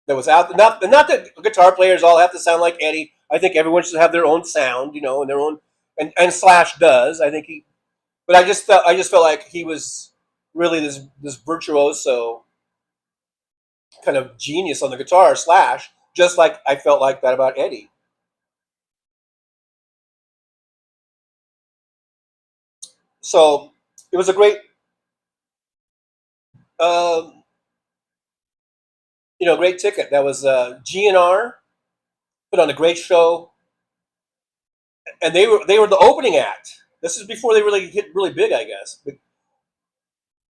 that was out there. Not that guitar players all have to sound like Eddie. I think everyone should have their own sound, and their own. And Slash does. I think but I just felt like he was really this virtuoso kind of genius on the guitar, Slash, just like I felt like that about Eddie. So it was a great, great ticket. That was GNR put on a great show, and they were the opening act. This is before they really hit really big, I guess,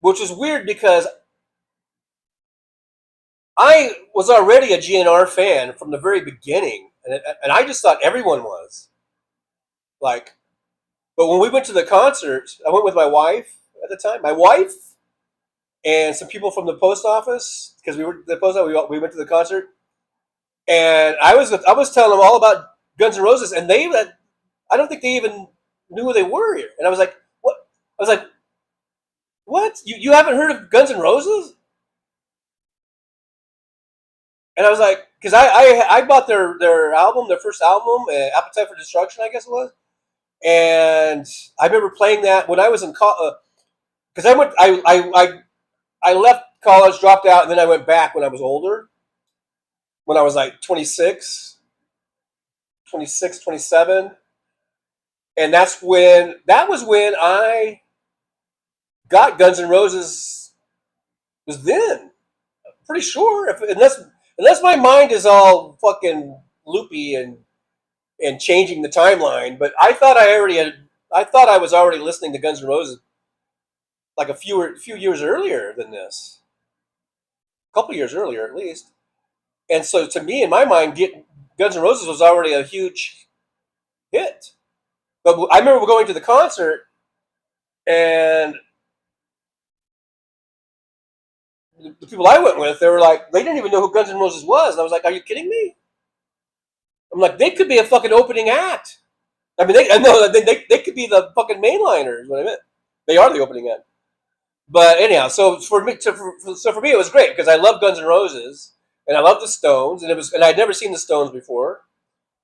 which is weird because I was already a GNR fan from the very beginning, and I just thought everyone was like. But when we went to the concert, I went with my wife at the time. My wife and some people from the post office, because we were the post office. We went to the concert, and I was telling them all about Guns N' Roses, and I don't think they even knew who they were here. And I was like, what? I was like, what? You haven't heard of Guns N' Roses? And I was like, because I bought their album, their first album, Appetite for Destruction, I guess it was. And I remember playing that when I was in college, because I left college, dropped out, and then I went back when I was older, when I was like 26, 27. And that was when I got Guns N' Roses, was then. I'm pretty sure, unless my mind is all fucking loopy and changing the timeline, but I thought I was already listening to Guns N' Roses like a few years earlier than this, a couple years earlier at least. And so to me, in my mind, Guns N' Roses was already a huge hit. But I remember going to the concert, and the people I went with, they were like, they didn't even know who Guns N' Roses was. And I was like, are you kidding me? I'm like, they could be a fucking opening act. I mean, they could be the fucking mainliners. What I meant, they are the opening act. But anyhow, so for me, it was great because I love Guns N' Roses and I love the Stones, and I'd never seen the Stones before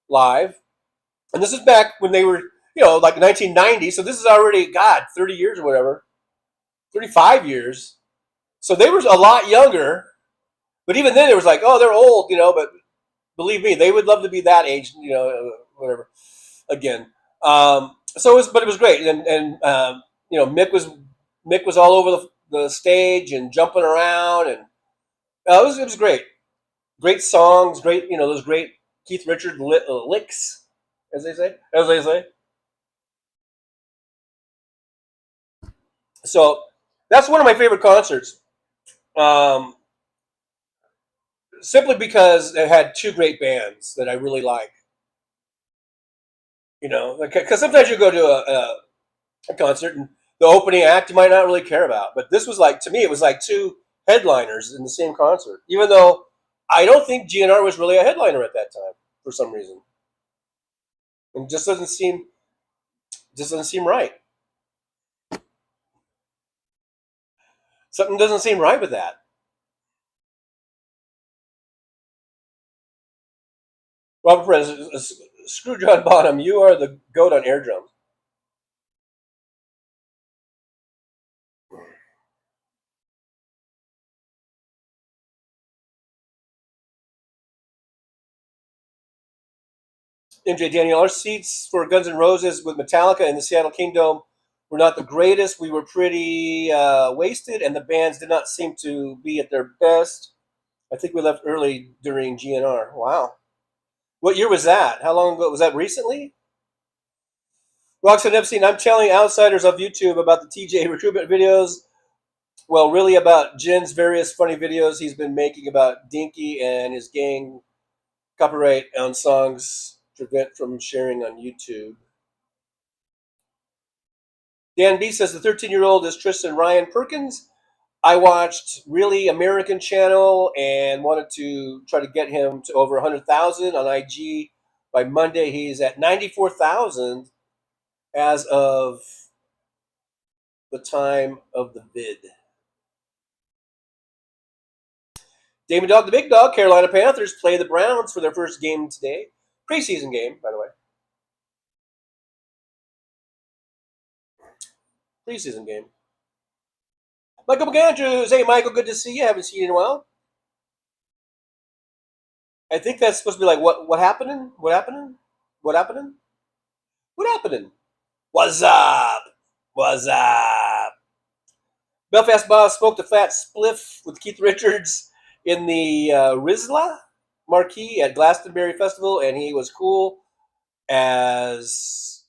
live, and this is back when they were, like 1990. So this is already 30 years or whatever, 35 years. So they were a lot younger, but even then it was like, oh, they're old, But believe me, they would love to be that age, whatever. Again, but it was great, and Mick was all over the stage and jumping around, and it was great. Great songs, great, those great Keith Richards licks, as they say. So that's one of my favorite concerts, simply because it had two great bands that I really like. Because sometimes you go to a concert and the opening act you might not really care about, but this was like, to me, it was like two headliners in the same concert. Even though I don't think GNR was really a headliner at that time for some reason, and just doesn't seem right. Something doesn't seem right with that. Robert Perez, screw John Bonham. You are the goat on air drums. MJ Daniel, our seats for Guns N' Roses with Metallica in the Seattle Kingdom were not the greatest. We were pretty wasted, and the bands did not seem to be at their best. I think we left early during GNR. Wow. What year was that? How long ago? Was that recently? Roxanne Epstein, I'm telling outsiders of YouTube about the TJ recruitment videos. Well, really about Jen's various funny videos he's been making about Dinky and his gang. Copyright on songs prevent from sharing on YouTube. Dan B says the 13-year-old is Tristan Ryan Perkins. I watched Really American Channel and wanted to try to get him to over 100,000 on IG. By Monday, he's at 94,000 as of the time of the vid. Damon Dog, the big dog, Carolina Panthers play the Browns for their first game today. Preseason game, by the way. Preseason game. Michael McAndrews. Hey, Michael, good to see you. Haven't seen you in a while. I think that's supposed to be like what happening? What happening? What happening? What happening? What's up? What's up? Belfast Boss smoked a fat spliff with Keith Richards in the Rizla marquee at Glastonbury Festival, and he was cool as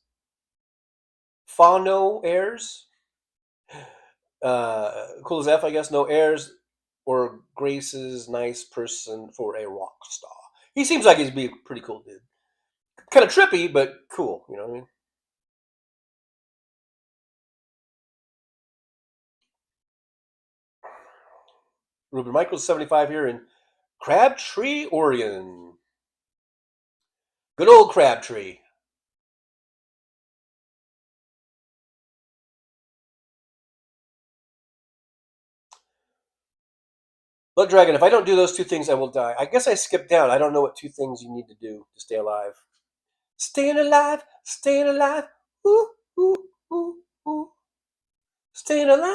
Fano airs. Cool as F, I guess. No airs or graces. Nice person for a rock star. He seems like he'd be a pretty cool dude. Kind of trippy, but cool. You know what I mean? Ruben Michaels, 75 here in Crabtree, Oregon. Good old Crabtree. Blood Dragon, if I don't do those two things, I will die. I guess I skipped down. I don't know what two things you need to do to stay alive. Staying alive, staying alive. Ooh, ooh, ooh, ooh. Staying alive.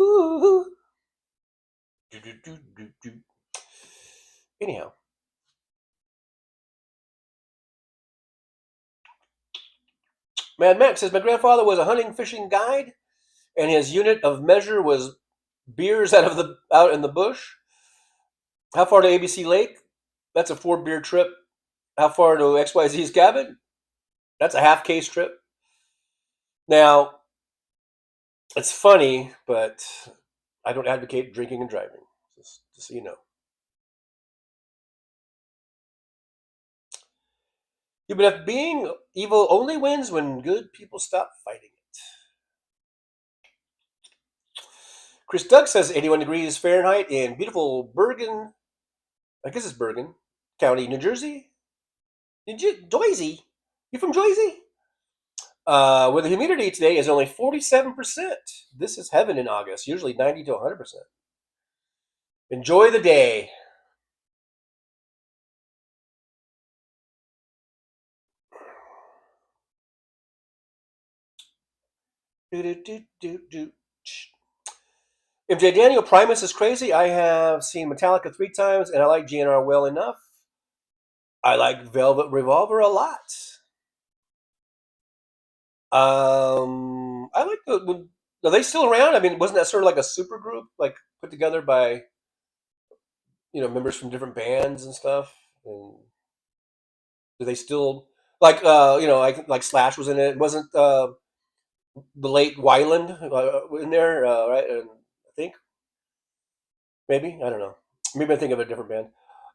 Ooh. Anyhow. Mad Max says, my grandfather was a hunting fishing guide, and his unit of measure was beers out in the bush. How far to ABC Lake? That's a 4-beer trip. How far to XYZ's cabin? That's a half-case trip. Now, it's funny, but I don't advocate drinking and driving, just so you know. But if being evil only wins when good people stop fighting it. Chris Doug says 81 degrees Fahrenheit in beautiful Bergen, I guess it's Bergen County, New Jersey. Jersey? You from Jersey? Where the humidity today is only 47%. This is heaven in August, usually 90 to 100%. Enjoy the day. MJ Daniel, Primus is crazy. I have seen Metallica 3 times, and I like GNR well enough. I like Velvet Revolver a lot. I like are they still around? I mean, wasn't that sort of like a super group, like put together by members from different bands and stuff? And do they still like like Slash was in it? Wasn't the late Wyland in there? Right? And I think maybe I don't know. Maybe I think of a different band.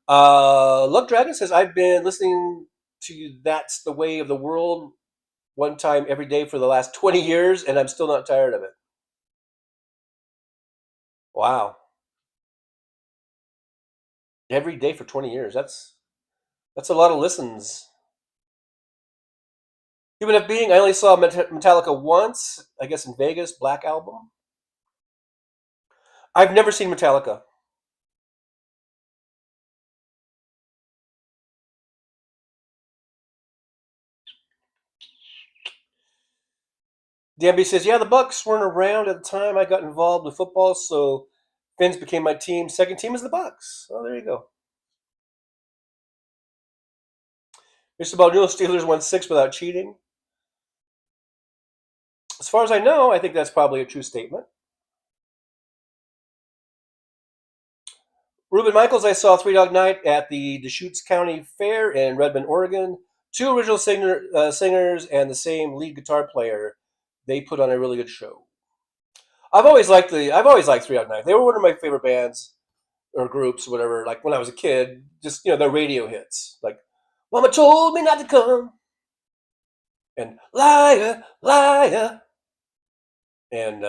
Luck Dragon says I've been listening to That's the Way of the World one time every day for the last 20 years, and I'm still not tired of it. Wow. Every day for 20 years. That's a lot of listens. Even if I only saw Metallica once, I guess in Vegas, Black Album. I've never seen Metallica. DMB says, yeah, the Bucks weren't around at the time I got involved with football, so Finns became my team. Second team is the Bucks. Oh, there you go. Mr. Baldino, Steelers won 6 without cheating. As far as I know, I think that's probably a true statement. Ruben Michaels, I saw Three Dog Night at the Deschutes County Fair in Redmond, Oregon. 2 original singers and the same lead guitar player. They put on a really good show. I've always liked Three Dog Night. They were one of my favorite bands or groups, or whatever. Like when I was a kid, just their radio hits, like "Mama Told Me Not to Come" and "Liar, Liar," and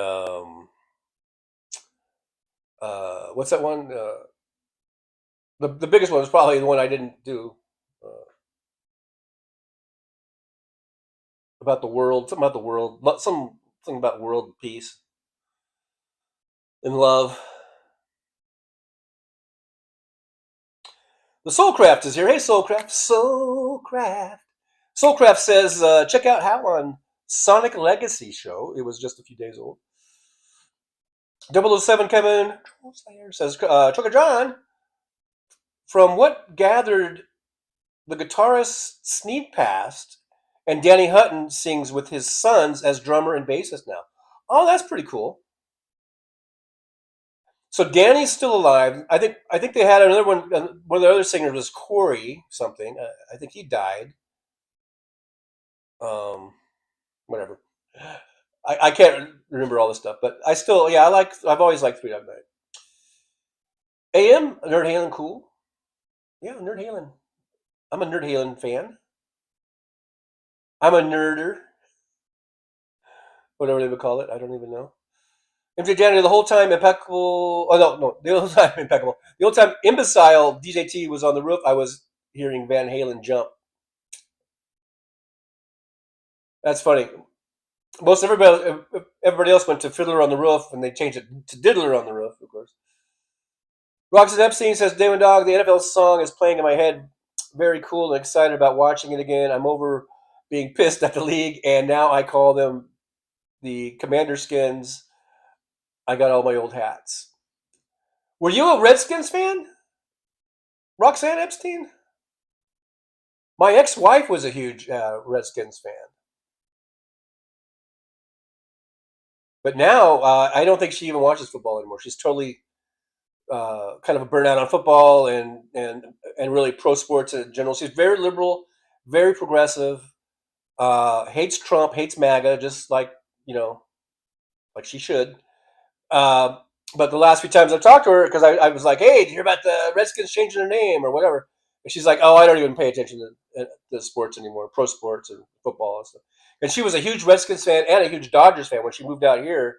what's that one? The biggest one was probably the one I didn't do. About the world, something about the world, something about world peace and love. The Soulcraft is here. Hey, Soulcraft. Soulcraft says, check out Hal on Sonic Legacy show. It was just a few days old. 007 Kevin says, Trucker John, from what gathered, the guitarist sneaked past, and Danny Hutton sings with his sons as drummer and bassist now. Oh, that's pretty cool. So Danny's still alive. I think they had another one. One of the other singers was Corey something. I think he died. Whatever. I can't remember all this stuff, but I still, yeah, I've always liked Three Dog Night. AM Nerd Halen cool. Yeah, Nerd Halen. I'm a Nerd Halen fan. I'm a nerder. Whatever they would call it, I don't even know. MJ Janitor the whole time impeccable. Oh no, the whole time impeccable. The whole time imbecile DJT was on the roof. I was hearing Van Halen jump. That's funny. Most everybody else went to Fiddler on the Roof, and they changed it to Diddler on the Roof, of course. Roxanne Epstein says, Damon Dog, the NFL song is playing in my head. Very cool and excited about watching it again. I'm over being pissed at the league, and now I call them the Commander Skins. I got all my old hats. Were you a Redskins fan, Roxanne Epstein? My ex-wife was a huge Redskins fan. But now I don't think she even watches football anymore. She's totally kind of a burnout on football and really pro sports in general. She's very liberal, very progressive, hates Trump, hates MAGA, just like, like she should. But the last few times I've talked to her, because I was like, hey, did you hear about the Redskins changing their name or whatever? And she's like, oh, I don't even pay attention to sports anymore, pro sports and football and stuff. And she was a huge Redskins fan and a huge Dodgers fan when she moved out here.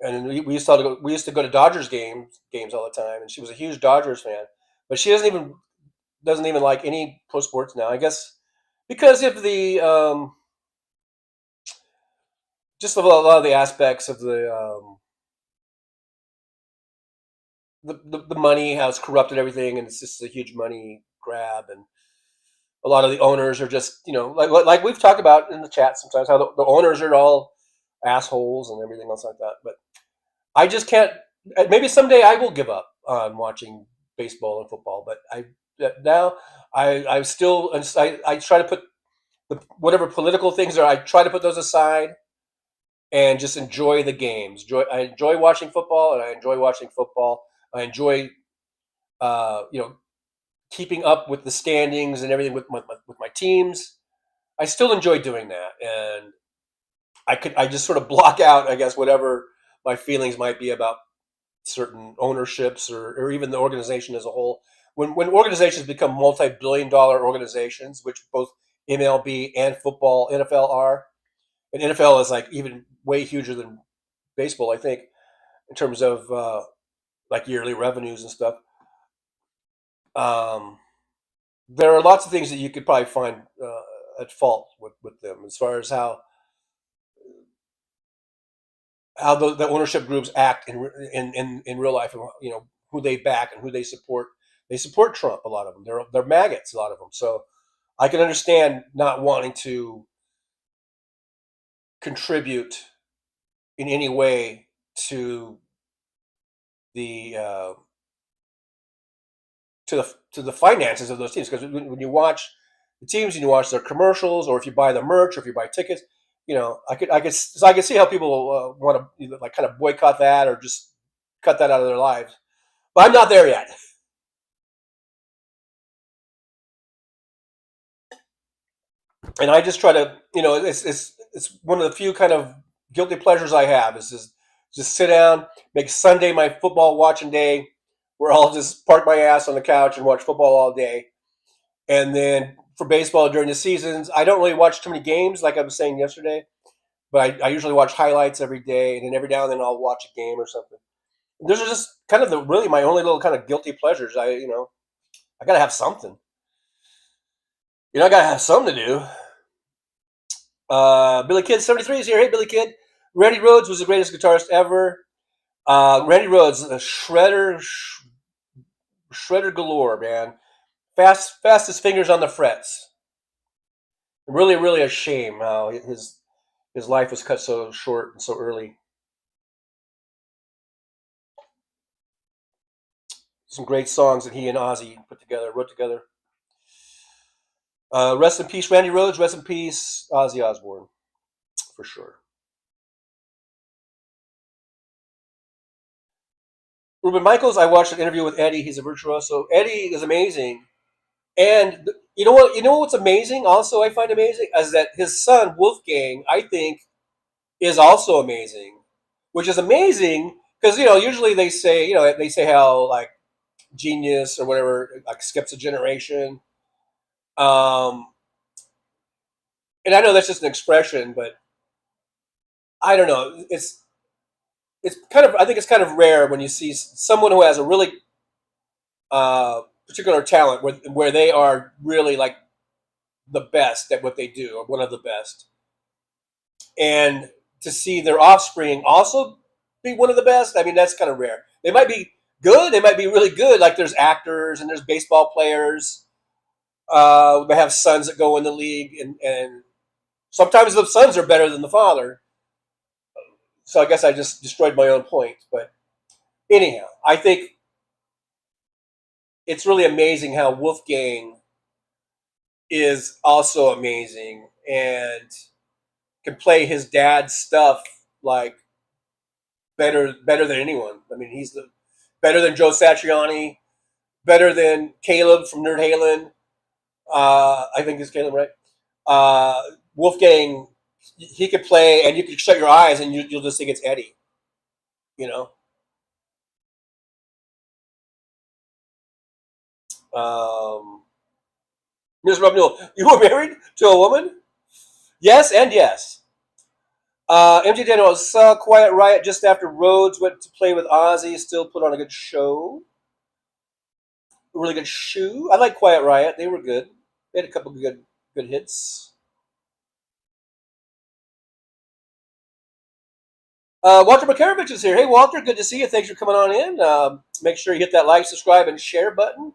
And we used to go to Dodgers games all the time. And she was a huge Dodgers fan, but she doesn't even like any pro sports now. I guess because of the just a lot of the aspects of the money, how it's corrupted everything, and it's just a huge money grab, and a lot of the owners are just, like we've talked about in the chat sometimes, how the owners are all assholes and everything else like that. But I just can't. Maybe someday I will give up on watching baseball and football, but I still I try to put whatever political things are. I try to put those aside and just enjoy the games. I enjoy watching football, and I enjoy watching football. I enjoy, keeping up with the standings and everything with my teams. I still enjoy doing that, and I just sort of block out, I guess, whatever my feelings might be about certain ownerships or even the organization as a whole. When organizations become multi-billion-dollar organizations, which both MLB and football, NFL are, and NFL is like even way huger than baseball, I think, in terms of like yearly revenues and stuff. There are lots of things that you could probably find at fault with them as far as how the ownership groups act in real life, and who they back and who they support. They support Trump. A lot of them. They're maggots. A lot of them. So I can understand not wanting to contribute in any way to the to the finances of those teams, because when you watch the teams and you watch their commercials, or if you buy the merch, or if you buy tickets, I could see how people want to either like kind of boycott that or just cut that out of their lives. But I'm not there yet. And I just try to, it's one of the few kind of guilty pleasures I have is just sit down, make Sunday my football watching day, where I'll just park my ass on the couch and watch football all day. And then for baseball during the seasons, I don't really watch too many games, like I was saying yesterday, but I usually watch highlights every day, and then every now and then I'll watch a game or something. Those are just kind of really my only little kind of guilty pleasures. I gotta have something. I gotta have something to do. Billy Kid 73 is here. Hey, Billy Kid. Randy Rhoads was the greatest guitarist ever. Randy Rhoads, a shredder galore, man. Fastest fingers on the frets. Really, really a shame how his life was cut so short and so early. Some great songs that he and Ozzy wrote together. Rest in peace, Randy Rhoads. Rest in peace, Ozzy Osbourne, for sure. Ruben Michaels, I watched an interview with Eddie. He's a virtuoso. Eddie is amazing. And you know what? You know what's amazing? Also, I find amazing is that his son Wolfgang, I think, is also amazing, which is amazing because usually they say how like genius or whatever like skips a generation. Um, and I know that's just an expression, but I don't know. It's kind of I think it's kind of rare when you see someone who has a really particular talent where they are really like the best at what they do or one of the best, and to see their offspring also be one of the best. I mean, that's kind of rare. They might be good. They might be really good. Like there's actors and there's baseball players. They have sons that go in the league, and sometimes the sons are better than the father. So I guess I just destroyed my own point. But anyhow, I think it's really amazing how Wolfgang is also amazing and can play his dad's stuff like better than anyone. I mean, he's better than Joe Satriani, better than Caleb from Nerd Halen. I think it's Caleb, right? Wolfgang, he could play, and you could shut your eyes and you'll just think it's Eddie. You know. Ms. Rob Newell, you were married to a woman? Yes and yes. MJ Daniels saw Quiet Riot just after Rhodes went to play with Ozzy. Still put on a good show. A really good shoe. I like Quiet Riot. They were good. They had a couple of good hits. Walter Makarovich is here. Hey, Walter, good to see you. Thanks for coming on in. Make sure you hit that like, subscribe, and share button.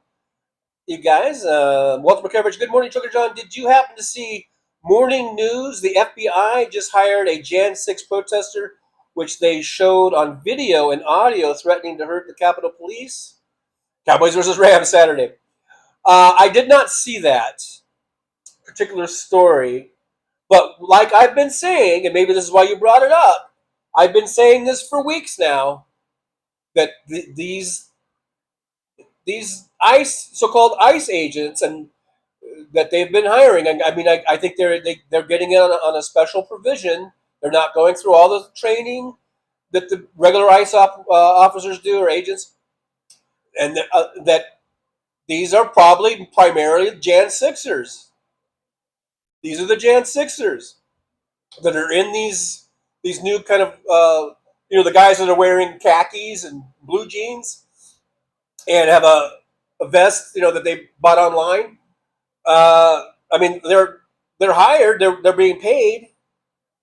You guys, Walter Makarovich, good morning, Trucker John. Did you happen to see morning news? The FBI just hired a Jan 6 protester, which they showed on video and audio threatening to hurt the Capitol Police. Cowboys versus Rams Saturday. I did not see that particular story, but like I've been saying, and maybe this is why you brought it up, I've been saying this for weeks now, that these so-called ICE agents and that they've been hiring. I mean, I think they're getting it on a special provision. They're not going through all the training that the regular ICE officers do or agents, and that these are probably primarily Jan 6ers. These are the Jan 6ers that are in these new kind of the guys that are wearing khakis and blue jeans and have a vest that they bought online. I mean, they're hired, they're being paid,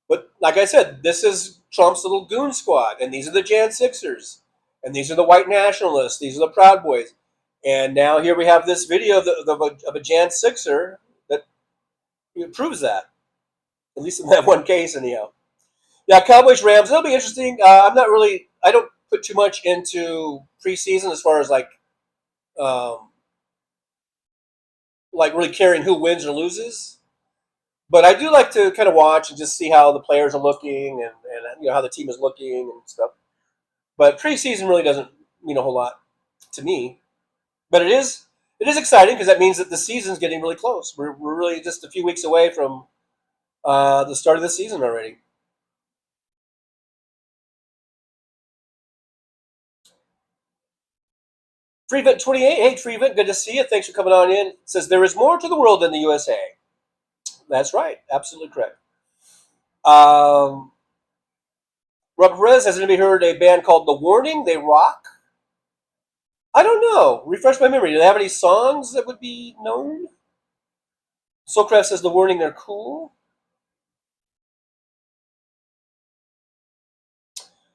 but like I said, this is Trump's little goon squad, and these are the Jan 6ers, and these are the white nationalists, these are the Proud Boys, and now here we have this video of a Jan 6er that proves that, at least in that one case, anyhow. Yeah, Cowboys Rams, it'll be interesting. I don't put too much into preseason as far as like really caring who wins or loses. But I do like to kind of watch and just see how the players are looking and how the team is looking and stuff. But preseason really doesn't mean a whole lot to me. But it is exciting because that means that the season's getting really close. We're really just a few weeks away from the start of the season already. Freevent 28, hey Freevent, good to see you. Thanks for coming on in. It says there is more to the world than the USA. That's right, absolutely correct. Rob Perez, has anybody heard a band called The Warning? They rock. I don't know. Refresh my memory. Do they have any songs that would be known? Soulcraft says The Warning, they're cool.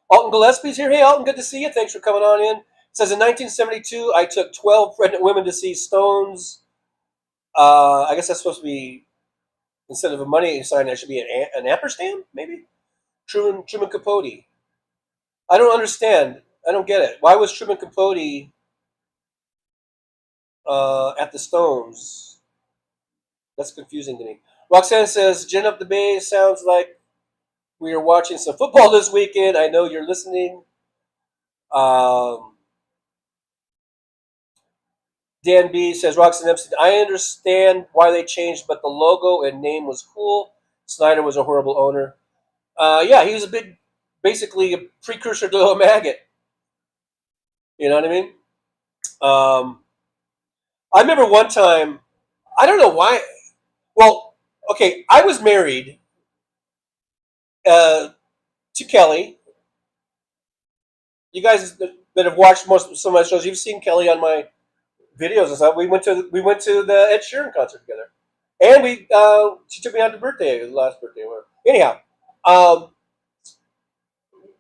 Alton Gillespie's here. Hey, Alton, good to see you. Thanks for coming on in. It says in 1972, I took 12 pregnant women to see Stones. I guess that's supposed to be, instead of a money sign, that should be an ampersand, maybe? Truman Capote. I don't understand. I don't get it. Why was Truman Capote at the Stones. That's confusing to me. Roxanne says, Gin Up the Bay sounds like we are watching some football this weekend. I know you're listening. Dan B says, Roxanne Epstein, I understand why they changed, but the logo and name was cool. Snyder was a horrible owner. Yeah, he was basically a precursor to a maggot. You know what I mean? I remember one time, I don't know why. Well, okay, I was married to Kelly. You guys that have watched some of my shows, you've seen Kelly on my videos and stuff. We went to the Ed Sheeran concert together, and she took me out to last birthday. Anyhow,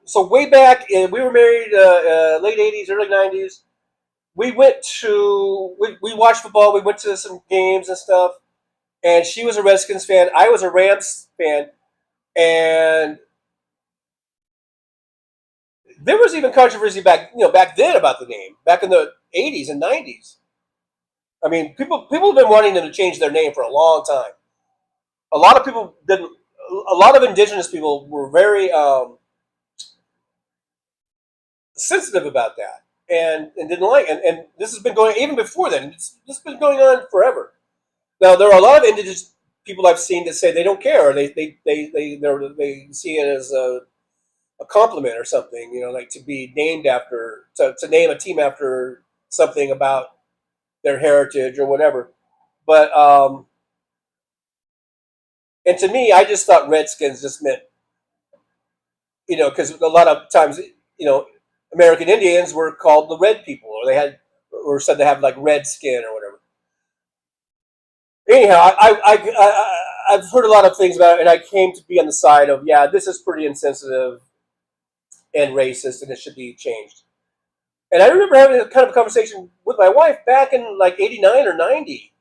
so way back, we were married late '80s, early '90s. We watched football. We went to some games and stuff. And she was a Redskins fan. I was a Rams fan, and there was even controversy back then about the name back in the '80s and '90s. I mean, people have been wanting them to change their name for a long time. A lot of people didn't. A lot of indigenous people were very sensitive about that and didn't like it. And this has been going even before then. This has been going on forever. Now there are a lot of indigenous people I've seen that say they don't care. Or they see it as a compliment or something. Like to be named after to name a team after something about their heritage or whatever. But and to me, I just thought Redskins just meant because a lot of times American Indians were called the red people, or said to have like red skin or whatever. Anyhow, I've heard a lot of things about it, and I came to be on the side of, yeah, this is pretty insensitive and racist, and it should be changed. And I remember having a kind of a conversation with my wife back in like '89 or '90,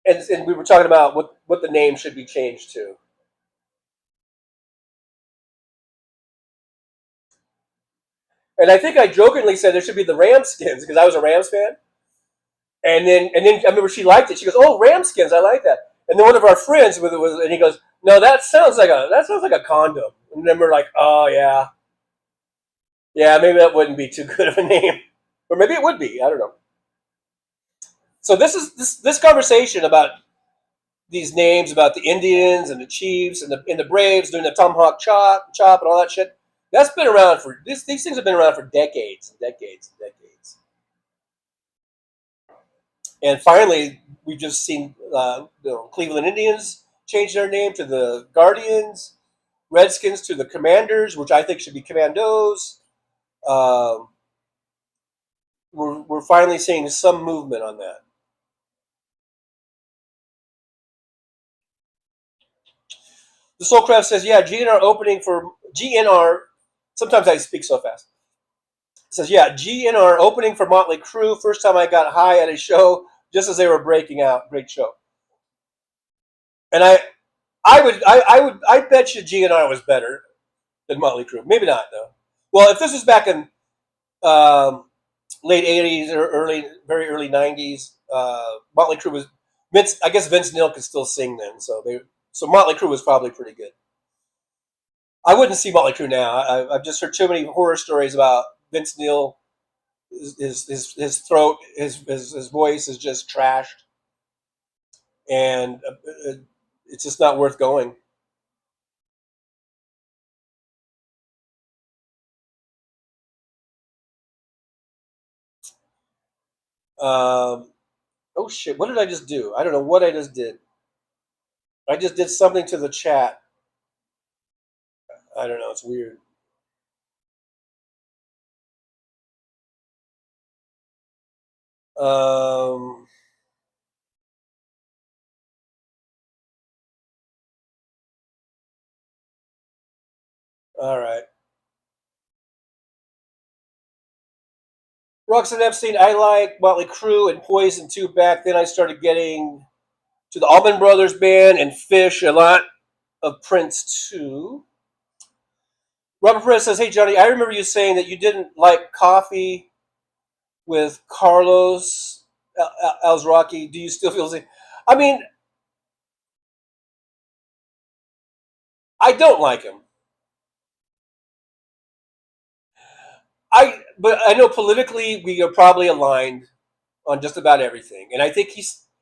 and we were talking about what the name should be changed to. And I think I jokingly said there should be the Ramskins because I was a Rams fan. And then I remember she liked it. She goes, "Oh, Ramskins, I like that." And then one of our friends and he goes, "No, that sounds like a condom." And then we're like, "Oh yeah, maybe that wouldn't be too good of a name, or maybe it would be. I don't know." So this conversation about these names about the Indians and the Chiefs and the Braves doing the tomahawk chop and all that shit. That's been around these things have been around for decades and decades and decades. And finally, we've just seen the Cleveland Indians change their name to the Guardians, Redskins to the Commanders, which I think should be Commandos. We're finally seeing some movement on that. The Soulcraft says, yeah, GNR. Sometimes I speak so fast. It says, yeah, GNR opening for Motley Crue. First time I got high at a show, just as they were breaking out. Great show. And I bet you GNR was better than Motley Crue. Maybe not though. Well, if this was back in late '80s or very early '90s, Motley Crue was Vince. I guess Vince Neil could still sing then, so Motley Crue was probably pretty good. I wouldn't see Motley Crue now. I've just heard too many horror stories about Vince Neil. His throat, his voice is just trashed, and it's just not worth going. Oh shit! What did I just do? I don't know what I just did. I just did something to the chat. I don't know. It's weird. All right. Roxanne Epstein, I like Motley Crue and Poison too. Back then, I started getting to the Allman Brothers Band and Fish, a lot of Prince too. Robert Perez says, hey, Johnny, I remember you saying that you didn't like coffee with Carlos Al-Zawraki, do you still feel the same? I mean, I don't like him. But I know politically we are probably aligned on just about everything, and I think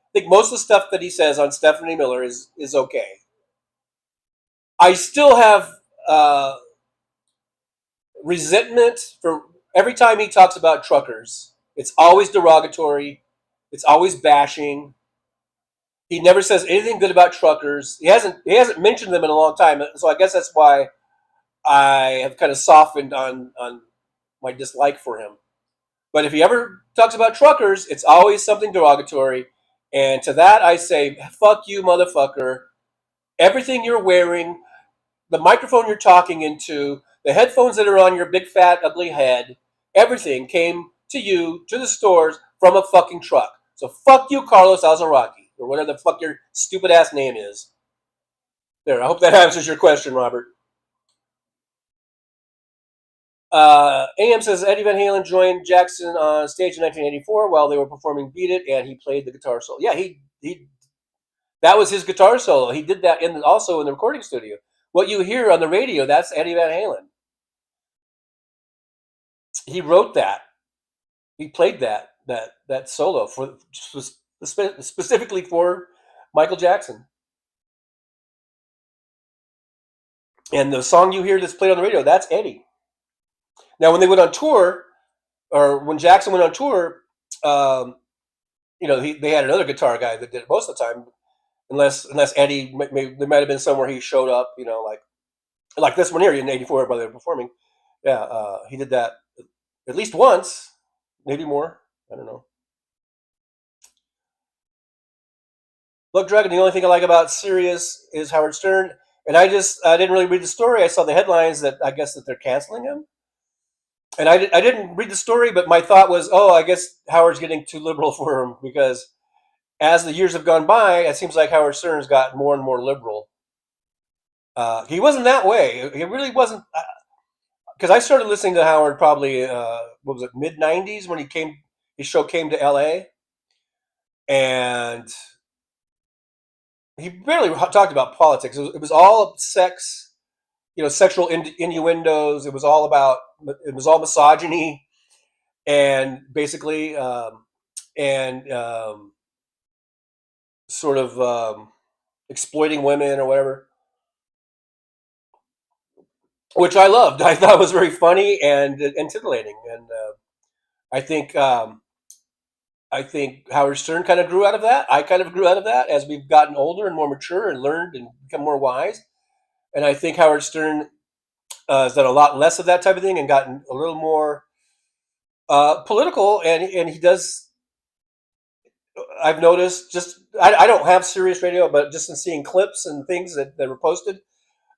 I think most of the stuff that he says on Stephanie Miller is okay. I still have resentment for every time he talks about truckers. It's always derogatory. It's always bashing. He never says anything good about truckers. He hasn't mentioned them in a long time. So I guess that's why I have kind of softened on my dislike for him. But if he ever talks about truckers, it's always something derogatory. And to that I say, fuck you, motherfucker. Everything you're wearing, the microphone you're talking into, the headphones that are on your big fat ugly head, everything came to you, to the stores, from a fucking truck. So fuck you, Carlos Al-Zawraki, or whatever the fuck your stupid ass name is. There, I hope that answers your question, Robert. AM says Eddie Van Halen joined Jackson on stage in 1984 while they were performing "Beat It," and he played the guitar solo. Yeah, he that was his guitar solo. He did that also in the recording studio. What you hear on the radio, that's Eddie Van Halen. He wrote that. He played that solo for specifically for Michael Jackson. And the song you hear that's played on the radio, that's Eddie. Now, when they went on tour, or when Jackson went on tour, they had another guitar guy that did it most of the time, unless Eddie, there might have been somewhere he showed up, like this one here in '84 while they were performing. Yeah, he did that at least once, maybe more. I don't know. Look, Dragon, the only thing I like about Sirius is Howard Stern, and I didn't really read the story. I saw the headlines that I guess that they're canceling him. And I didn't read the story, but my thought was, oh, I guess Howard's getting too liberal for him, because as the years have gone by, it seems like Howard Stern's got more and more liberal. He wasn't that way. He really wasn't. Because I started listening to Howard probably, what was it, mid-'90s when his show came to L.A. And he barely talked about politics. It was all sex, sexual innuendos. It was all misogyny, and basically, sort of exploiting women or whatever, which I loved. I thought was very funny and titillating, and I think Howard Stern kind of grew out of that. I kind of grew out of that as we've gotten older and more mature and learned and become more wise. And I think Howard Stern has done a lot less of that type of thing and gotten a little more political. And he does. I've noticed I don't have Sirius Radio, but just in seeing clips and things that were posted,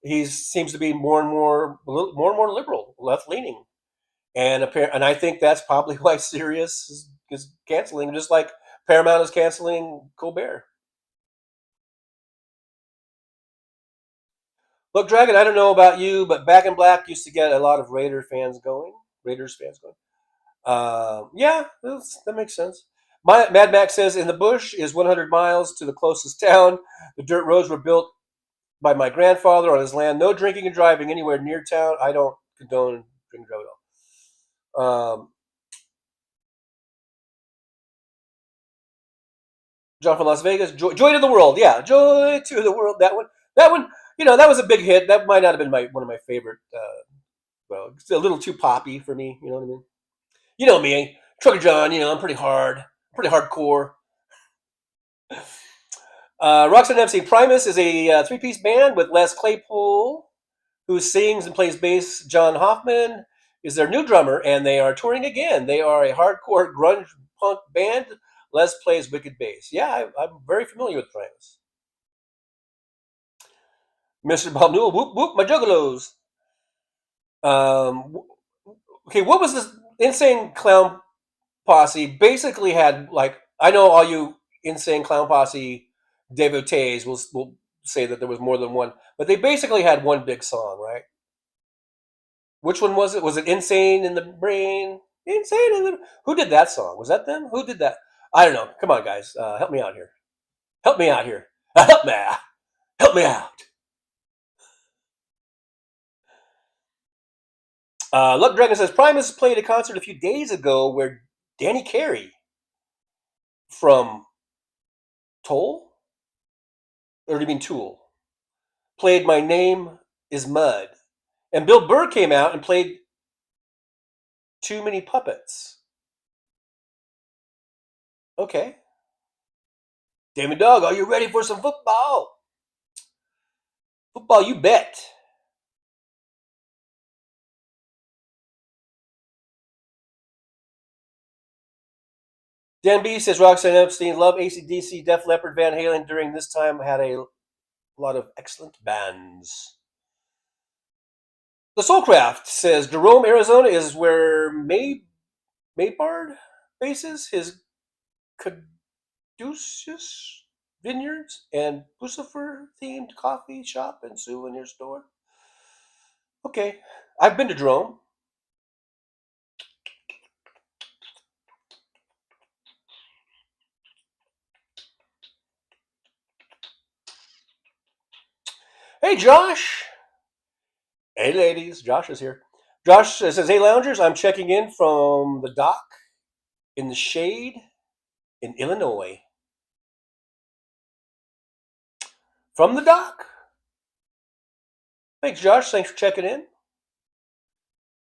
he seems to be more and more liberal, left leaning. And I think that's probably why Sirius is canceling, just like Paramount is canceling Colbert. Look, Dragon, I don't know about you, but Back in Black used to get a lot of Raiders fans going. Yeah, that makes sense. Mad Max says, in the bush is 100 miles to the closest town. The dirt roads were built by my grandfather on his land. No drinking and driving anywhere near town. I don't condone drinking and driving at all. John from Las Vegas, joy to the world. Yeah, joy to the world. That one, that was a big hit. That might not have been one of my favorite. Well, it's a little too poppy for me. You know what I mean? You know me, Trucker John. I'm pretty hardcore. Roxanne MC Primus is a three-piece band with Les Claypool, who sings and plays bass. John Hoffman is their new drummer, and they are touring again. They are a hardcore grunge punk band. Les plays wicked bass. Yeah, I'm very familiar with Primus. Mr. Bob Newell, whoop whoop, my juggalos. Okay, what was this Insane Clown Posse? Basically had, I know all you Insane Clown Posse devotees will say that there was more than one, but they basically had one big song, right? Which one was it? Was it Insane in the Brain? Insane in the... Who did that song? Was that them? Who did that? I don't know. Come on, guys. Help me out here. Help me out here. Help me out. Help me out. Luck Dragon says Primus played a concert a few days ago where Danny Carey from Toll, or do you mean Tool, played My Name Is Mud. And Bill Burr came out and played Too Many Puppets. Okay. Damon Dog, are you ready for some football? Football, you bet. Dan B says Roxanne Epstein, love AC/DC, Def Leppard, Van Halen. During this time, had a lot of excellent bands. The Soulcraft says Jerome, Arizona is where Maybard bases his Caduceus vineyards and Lucifer themed coffee shop and souvenir store. Okay, I've been to Jerome. Hey, Josh. Hey, ladies. Josh is here. Josh says, hey, loungers, I'm checking in from the dock in the shade in Illinois. From the dock. Thanks, Josh. Thanks for checking in.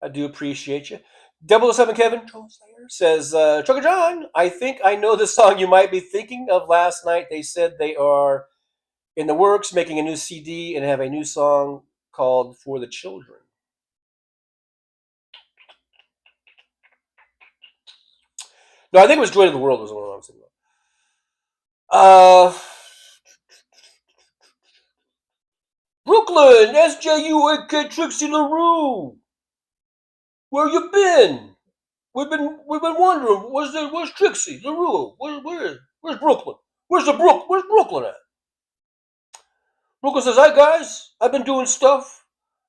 I do appreciate you. 007 Kevin says, Trucker John, I think I know the song you might be thinking of last night. They said they are in the works, making a new CD and have a new song called For the Children. No, I think it was Joy to the World was the one I was thinking of. Brooklyn, SJUAK Trixie LaRue. Where you been? We've been wondering. Where's Trixie LaRue? Where's Brooklyn? Where's Brooklyn at? Brooklyn says, hi guys, I've been doing stuff.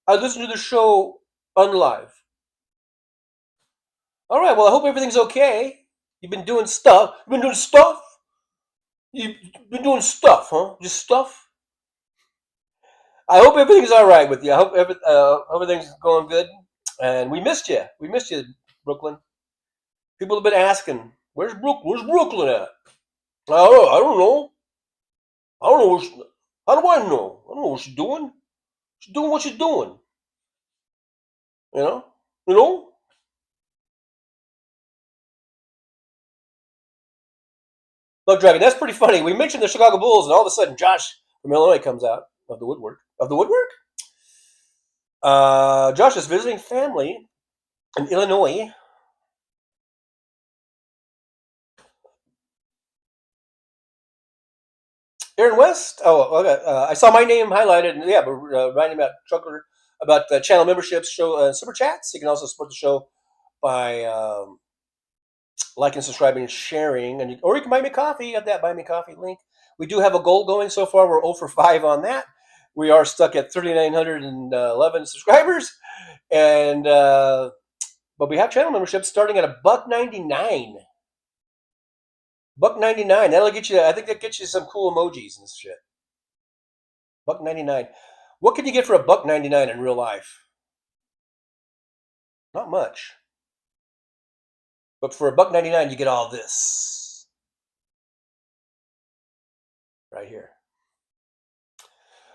I listen to the show unlive. All right, well, I hope everything's okay. You've been doing stuff. You've been doing stuff? You've been doing stuff, huh? Just stuff? I hope everything's all right with you. I hope everything's going good. And we missed you. We missed you, Brooklyn. People have been asking, where's Brooklyn at? I don't know. I don't know. How do I know? I don't know what she's doing. She's doing what she's doing. You know? You know? Look, Dragon, that's pretty funny. We mentioned the Chicago Bulls, and all of a sudden Josh from Illinois comes out of the woodwork. Of the woodwork? Josh is visiting family in Illinois. Aaron West? Oh, okay. I saw my name highlighted, and yeah, but writing about Trucker, about channel memberships, show super chats. You can also support the show by liking, subscribing, and sharing. Or you can buy me coffee at that Buy Me Coffee link. We do have a goal going so far. We're 0 for 5 on that. We are stuck at 3,911 subscribers. And but we have channel memberships starting at $1.99. $1.99. That'll get you. I think that gets you some cool emojis and shit. $1.99. What can you get for $1.99 in real life? Not much. But for $1.99, you get all this right here.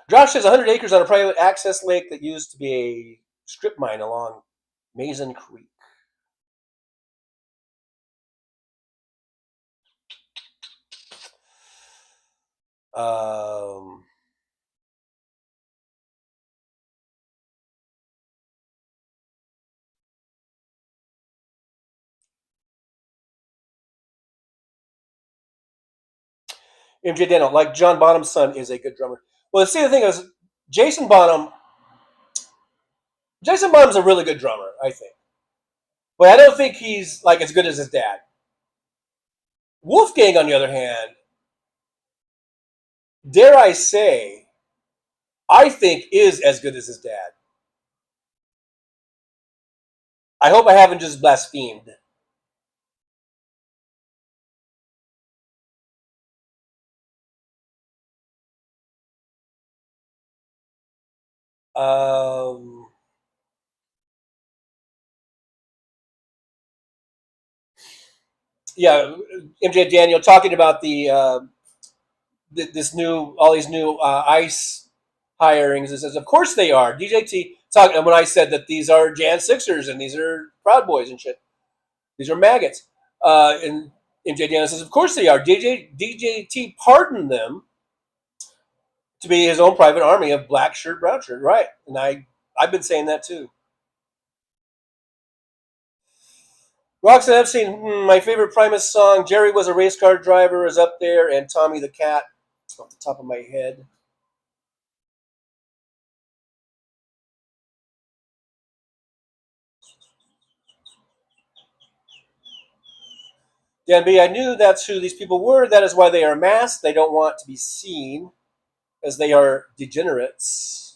Josh has 100 acres on a private access lake that used to be a strip mine along Mason Creek. MJ Daniel, like John Bonham's son, is a good drummer. Well, see, the thing is, Jason Bonham's a really good drummer, I think. But I don't think he's like as good as his dad. Wolfgang, on the other hand, dare I say, I think is as good as his dad. I hope I haven't just blasphemed. Yeah, MJ Daniel talking about all these new ICE hirings. It says, of course they are. DJT talking, and when I said that these are Jan Sixers and these are Proud Boys and shit, these are maggots. And MJ Daniel says, of course they are. DJT pardoned them to be his own private army of black shirt, brown shirt. Right. And I've been saying that too. Roxanne Epstein, my favorite Primus song, Jerry Was a Race Car Driver, is up there, and Tommy the Cat, off the top of my head. Dan B, I knew that's who these people were. That is why they are masked. They don't want to be seen, as they are degenerates.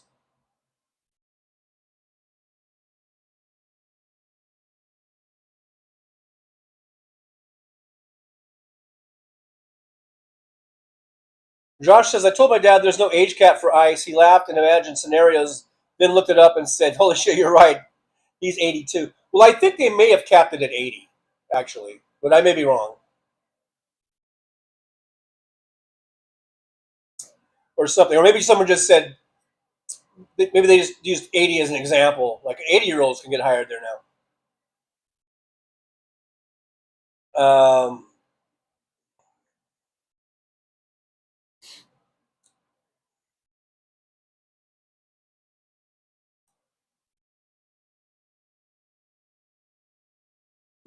Josh says, I told my dad there's no age cap for ICE. He laughed and imagined scenarios, then looked it up and said, holy shit, you're right. He's 82. Well, I think they may have capped it at 80, actually, but I may be wrong. Or something. Or maybe someone just said, maybe they just used 80 as an example. Like 80-year-olds can get hired there now.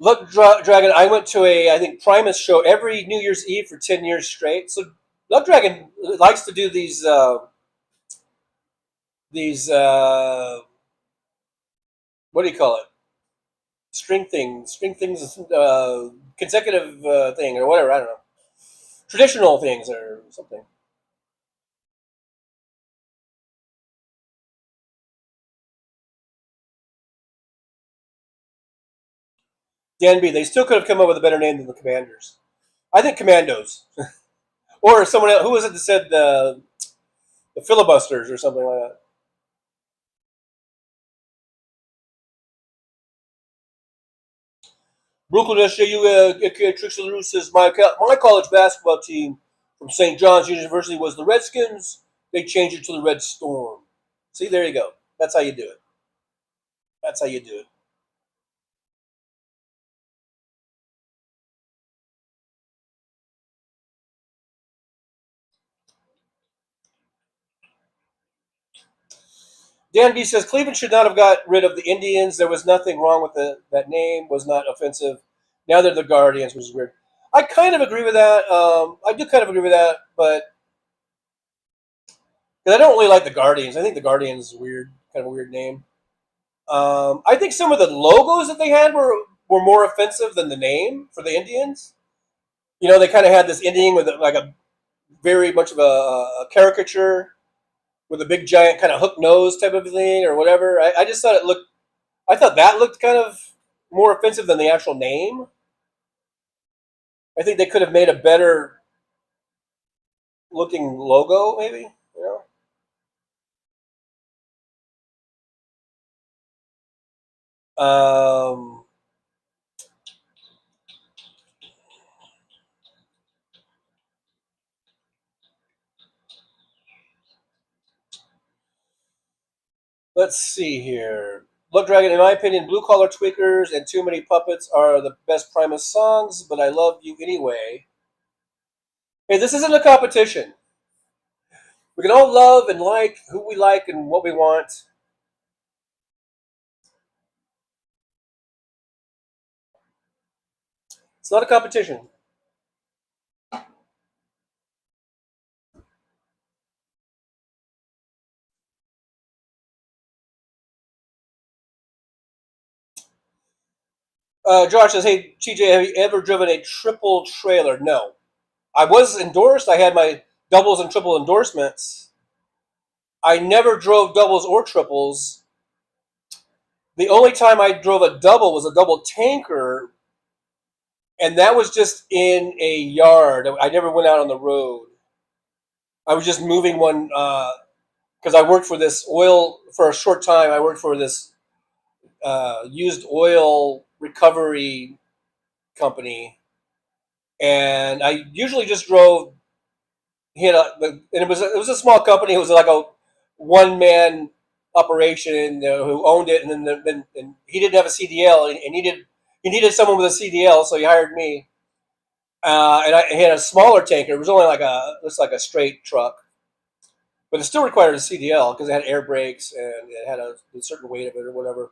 Look, Dragon, I went to I think, Primus show every New Year's Eve for 10 years straight. So Love Dragon likes to do these what do you call it? String things, consecutive thing or whatever. I don't know. Traditional things or something. Dan B, they still could have come up with a better name than the Commanders. I think Commandos. Or someone else. Who was it that said the filibusters or something like that? Brooklyn SJU Trixie says, my college basketball team from St. John's University was the Redskins. They changed it to the Red Storm. See, there you go. That's how you do it. That's how you do it. Dan B says Cleveland should not have got rid of the Indians. There was nothing wrong with that name. Was not offensive. Now they're the Guardians, which is weird. I kind of agree with that. I do kind of agree with that, but because I don't really like the Guardians. I think the Guardians is weird, kind of a weird name. I think some of the logos that they had were more offensive than the name for the Indians. You know, they kind of had this Indian with like a very much of a caricature with a big giant kind of hook nose type of thing or whatever. I just thought I thought that looked kind of more offensive than the actual name. I think they could have made a better looking logo, maybe. You know. Let's see here. Look, Dragon, in my opinion, Blue Collar Tweakers and Too Many Puppets are the best Primus songs, but I love you anyway. Hey, this isn't a competition. We can all love and like who we like and what we want. It's not a competition. Josh says, hey, TJ, have you ever driven a triple trailer? No. I was endorsed. I had my doubles and triple endorsements. I never drove doubles or triples. The only time I drove a double was a double tanker, and that was just in a yard. I never went out on the road. I was just moving one because I worked for this oil for a short time. I worked for this used oil recovery company, and I usually just drove. And it was a small company. It was like a one man operation who owned it, and then and he didn't have a CDL, and he needed someone with a CDL, so he hired me. And he had a smaller tanker. It was only like a straight truck, but it still required a CDL because it had air brakes and it had a certain weight of it or whatever.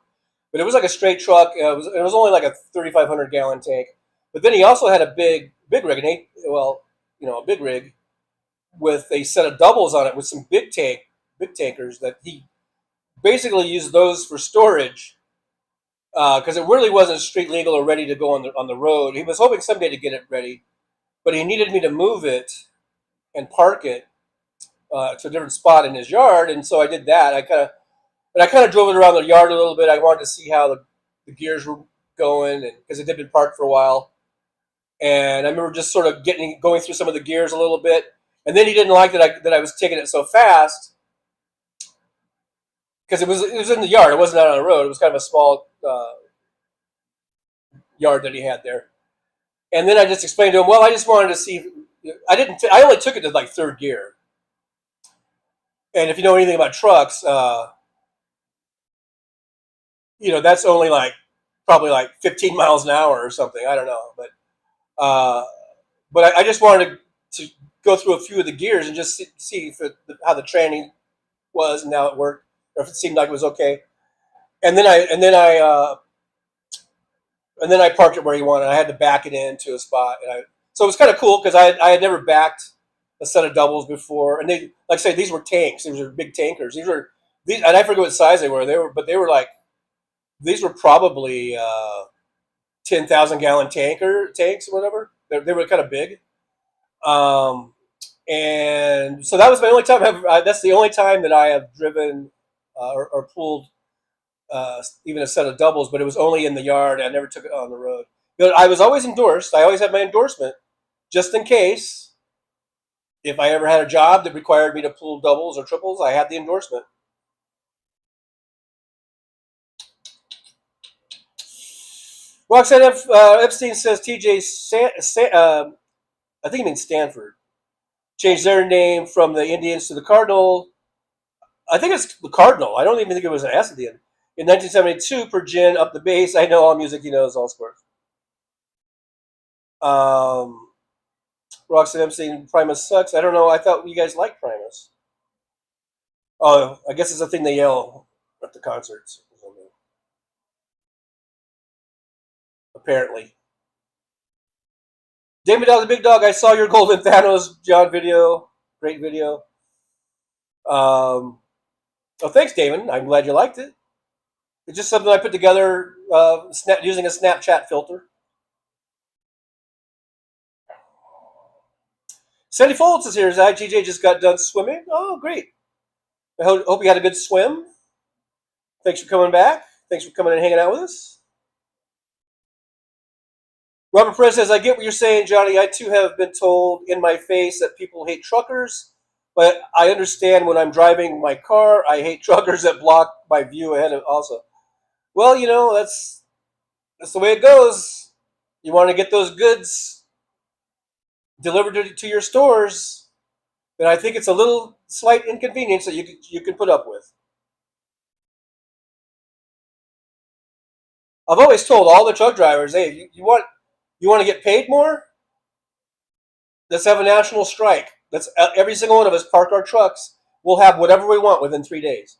But it was like a straight truck. It was only like a 3,500 gallon tank. But then he also had a big rig, a big rig with a set of doubles on it with some big tankers that he basically used those for storage because it really wasn't street legal or ready to go on the road. He was hoping someday to get it ready, but he needed me to move it and park it to a different spot in his yard, and so I did that. I kind of drove it around the yard a little bit. I wanted to see how the gears were going, and because it had been parked for a while. And I remember just sort of going through some of the gears a little bit, and then he didn't like that I was taking it so fast because it was in the yard. It wasn't out on the road. It was kind of a small yard that he had there. And then I just explained to him, well, I just wanted to see. I only took it to like third gear. And if you know anything about trucks, that's only probably 15 miles an hour or something. I don't know, but I just wanted to go through a few of the gears and just see how the training was and how it worked, or if it seemed like it was okay. And then I parked it where he wanted. I had to back it into a spot, so it was kind of cool because I had never backed a set of doubles before, and they, like I say, these were tanks. These were big tankers. And I forget what size they were. They were these were probably 10,000 gallon tanks or whatever. They were kind of big. And so that was my only time. That's the only time that I have driven or pulled even a set of doubles, but it was only in the yard. I never took it on the road. But I was always endorsed. I always had my endorsement just in case. If I ever had a job that required me to pull doubles or triples, I had the endorsement. Roxanne Epstein says TJ, I think he means Stanford, changed their name from the Indians to the Cardinal. I think it's the Cardinal. I don't even think it was an S at the end. In 1972, per Gin, up the bass. I know all music, he knows all sports. Roxanne Epstein, Primus sucks. I don't know. I thought you guys liked Primus. Oh, I guess it's a thing they yell at the concerts. Apparently. David Dog, the Big Dog, I saw your Golden Thanos John video. Great video. Oh, thanks, David. I'm glad you liked it. It's just something I put together using a Snapchat filter. Sandy Foltz is here. TJ just got done swimming. Oh, great. I hope you had a good swim. Thanks for coming back. Thanks for coming and hanging out with us. Robert Perez says, I get what you're saying, Johnny. I too have been told in my face that people hate truckers, but I understand when I'm driving my car, I hate truckers that block my view ahead of also. Well, that's the way it goes. You want to get those goods delivered to your stores, then I think it's a little slight inconvenience that you can put up with. I've always told all the truck drivers, hey, you want to get paid more? Let's have a national strike. Let's every single one of us park our trucks. We'll have whatever we want within 3 days.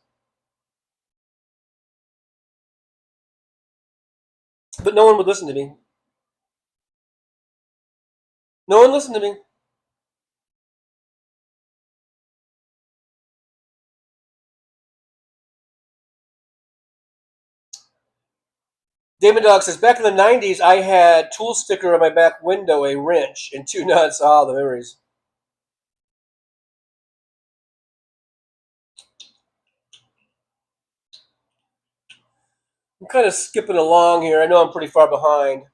But no one would listen to me. No one listened to me. Damon Dog says, back in the 90s, I had tool sticker on my back window, a wrench, and 2 nuts. Ah, the memories. I'm kind of skipping along here. I know I'm pretty far behind.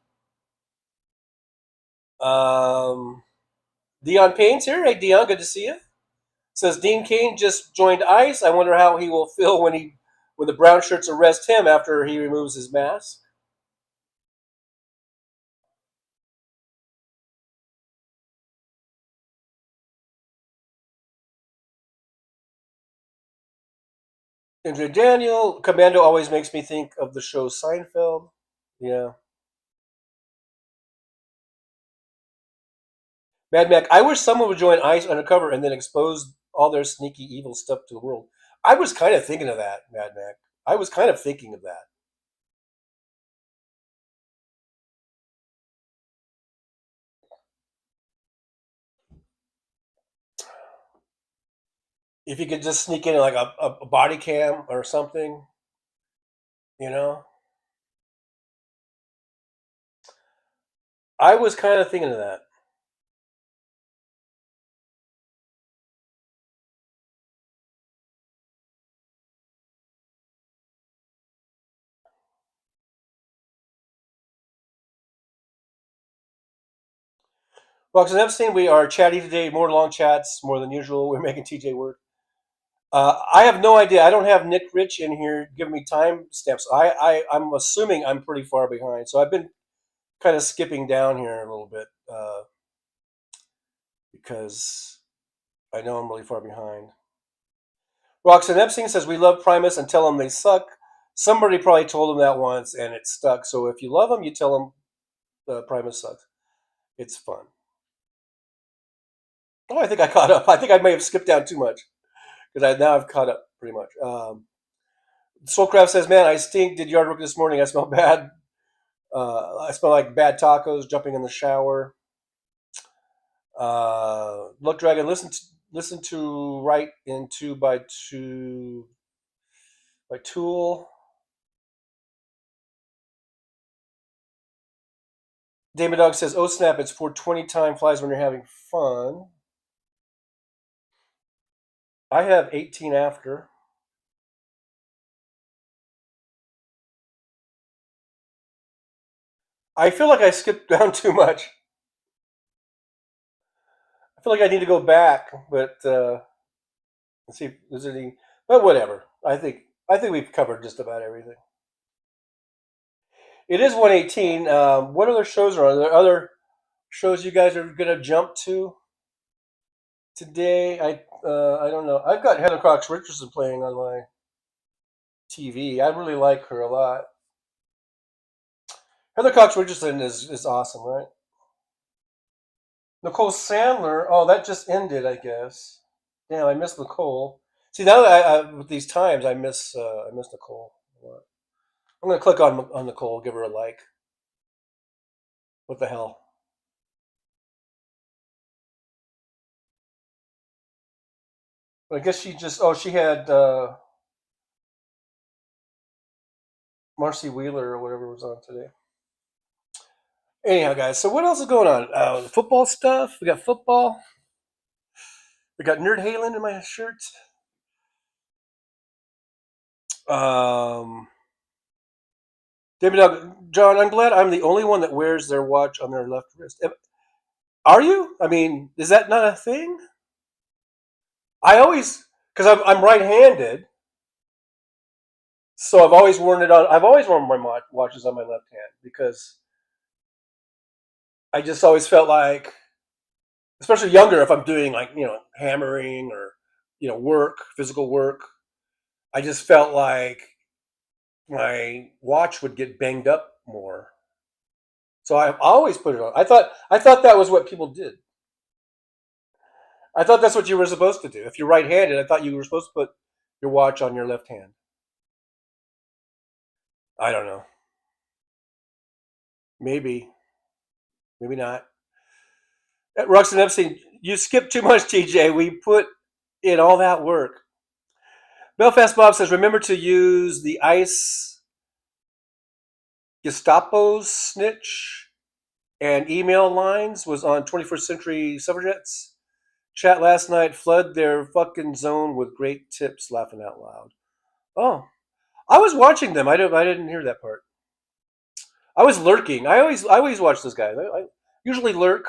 Dion Payne's here. Hey, Dion, good to see you. Says Dean Cain just joined ICE. I wonder how he will feel when the brown shirts arrest him after he removes his mask. Andrew Daniel, Commando always makes me think of the show Seinfeld. Yeah. Mad Mac, I wish someone would join ICE undercover and then expose all their sneaky evil stuff to the world. I was kind of thinking of that, Mad Mac. I was kind of thinking of that. If you could just sneak in like a body cam or something, you know? I was kind of thinking of that. Roxanne Epstein, we are chatty today. More long chats, more than usual. We're making TJ work. I have no idea. I don't have Nick Rich in here giving me time stamps. I'm assuming I'm pretty far behind. So I've been kind of skipping down here a little bit because I know I'm really far behind. Roxanne Epstein says, we love Primus and tell them they suck. Somebody probably told them that once and it stuck. So if you love them, you tell them Primus sucks. It's fun. Oh, I think I caught up. I think I may have skipped down too much because now I've caught up pretty much. Soulcraft says, man, I stink. Did yard work this morning. I smell bad. I smell like bad tacos, jumping in the shower. Look Dragon, listen to Right in 2 by 2 by Tool. Damon Dog says, oh snap, it's 420 time, flies when you're having fun. I have 18 after. I feel like I skipped down too much. I feel like I need to go back, but let's see if there's any. But whatever. I think we've covered just about everything. It is 118. What other shows are there? Other shows you guys are gonna jump to today? I don't know. I've got Heather Cox Richardson playing on my TV. I really like her a lot. Heather Cox Richardson is awesome, right? Nicole Sandler. Oh, that just ended, I guess. Damn, I miss Nicole. See, now that I with these times, I miss Nicole a lot. I'm gonna click on Nicole, give her a like. What the hell? I guess she just. Oh, she had Marcy Wheeler or whatever was on today. Anyhow, guys. So what else is going on? Football stuff. We got football. We got Nerd Halen in my shirt. David, John, I'm glad I'm the only one that wears their watch on their left wrist. Are you? I mean, is that not a thing? I always, because I'm right-handed, so I've always worn it on. I've always worn my watches on my left hand because I just always felt like, especially younger, if I'm doing like hammering or work, physical work, I just felt like my watch would get banged up more. So I've always put it on. I thought that was what people did. I thought that's what you were supposed to do. If you're right-handed, I thought you were supposed to put your watch on your left hand. I don't know. Maybe not. Roxanne Epstein, you skipped too much, TJ. We put in all that work. Belfast Bob says, remember to use the ICE Gestapo's snitch and email lines was on 21st Century Suffragettes. Chat last night, flood their fucking zone with great tips, laughing out loud. Oh, I was watching them. I didn't hear that part. I was lurking. I always watch those guys. I usually lurk.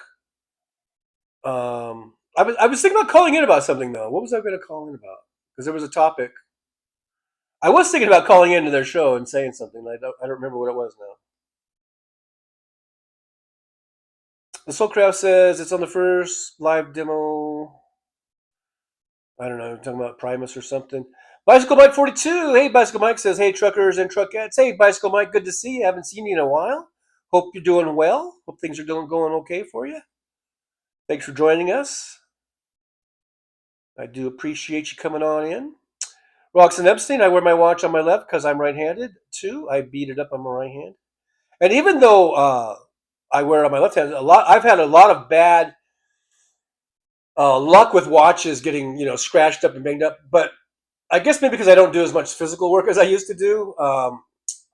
I was thinking about calling in about something though. What was I going to call in about? Because there was a topic. I was thinking about calling into their show and saying something. I don't remember what it was now. The Soul Craft says it's on the first live demo. I don't know, talking about Primus or something. Bicycle Mike 42. Hey, Bicycle Mike says, hey, truckers and truckettes. Hey, Bicycle Mike, good to see you. Haven't seen you in a while. Hope you're doing well. Hope things are going okay for you. Thanks for joining us. I do appreciate you coming on in. Roxanne Epstein, I wear my watch on my left because I'm right-handed too. I beat it up on my right hand. And even though I wear it on my left hand, I've had a lot of bad luck with watches getting scratched up and banged up. But I guess maybe because I don't do as much physical work as I used to do.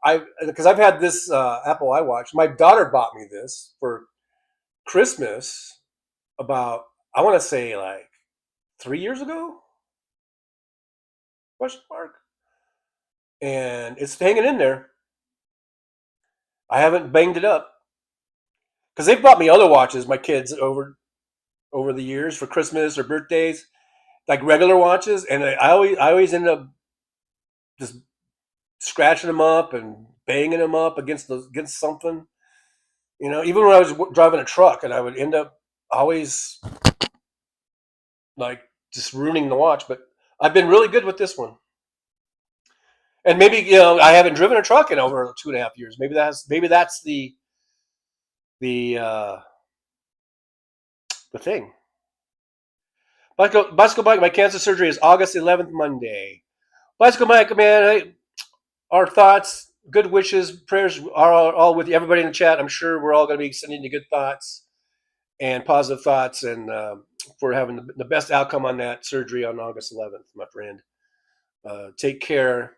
Because I've had this Apple iWatch. My daughter bought me this for Christmas about, I want to say like 3 years ago? Question mark. And it's hanging in there. I haven't banged it up because they've bought me other watches, my kids, over the years for Christmas or birthdays, like regular watches, and I always end up just scratching them up and banging them up against something. Even when I was driving a truck, and I would end up always like just ruining the watch. But I've been really good with this one. And maybe I haven't driven a truck in over 2.5 years. Maybe that's the thing. Bicycle Bike, my cancer surgery is August 11th, Monday. Bicycle Bike, man, our thoughts, good wishes, prayers are all with everybody in the chat. I'm sure we're all going to be sending you good thoughts and positive thoughts, and for having the best outcome on that surgery on August 11th, my friend. Take care,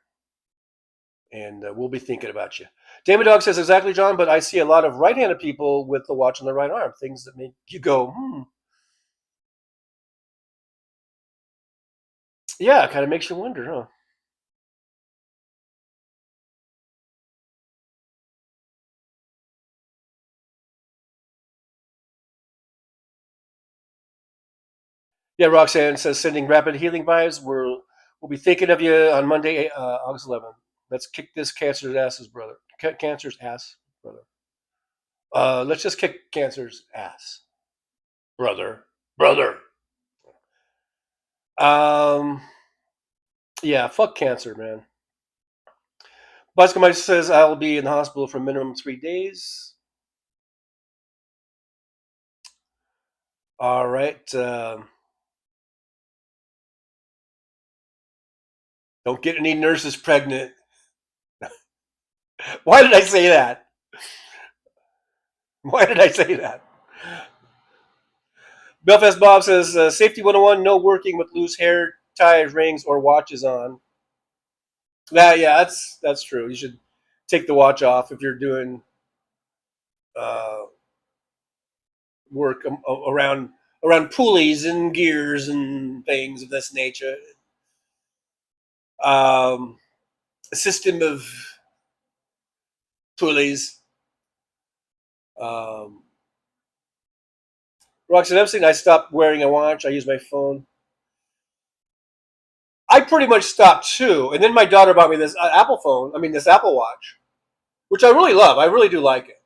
and we'll be thinking about you. David Dog says, exactly, John, but I see a lot of right-handed people with the watch on their right arm, things that make you go, Yeah, it kind of makes you wonder, huh? Yeah, Roxanne says, sending rapid healing vibes. We'll be thinking of you on Monday, August 11th. Let's kick this cancer's ass, brother. Cancer's ass, brother. Let's just kick cancer's ass, brother. Yeah, fuck cancer, man. Bicycle Mike says I'll be in the hospital for minimum 3 days. All right. Don't get any nurses pregnant. Why did I say that? Why did I say that? Belfast Bob says, Safety 101, no working with loose hair, ties, rings, or watches on. Yeah, that's true. You should take the watch off if you're doing work around pulleys and gears and things of this nature. A system of pulleys. Roxanne Epstein, I stopped wearing a watch. I use my phone. I pretty much stopped too. And then my daughter bought me this Apple phone. I mean, this Apple Watch, which I really love. I really do like it.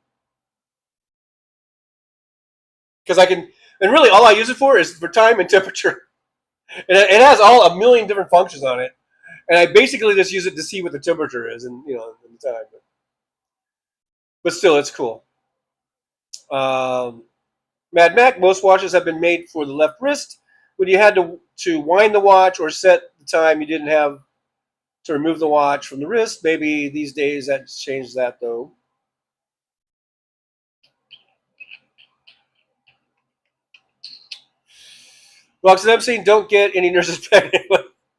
Because I can, and really all I use it for is for time and temperature. And it has a million different functions on it. And I basically just use it to see what the temperature is and, in the time. But still, it's cool. Mad Mac, most watches have been made for the left wrist. When you had to wind the watch or set the time, you didn't have to remove the watch from the wrist. Maybe these days that's changed that, though. Roxanne Epstein, don't get any nurses pregnant.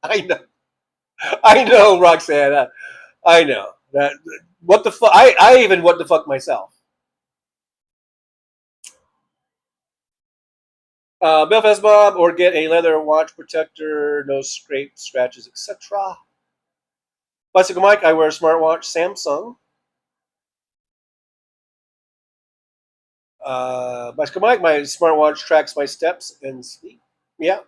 I know, Roxanne. I know. What the fuck? I even what the fuck myself. Belfast Bob, or get a leather watch protector, no scrapes, scratches, etc. Bicycle Mike, I wear a smartwatch, Samsung. Bicycle Mike, my smartwatch tracks my steps and sleep. Yeah.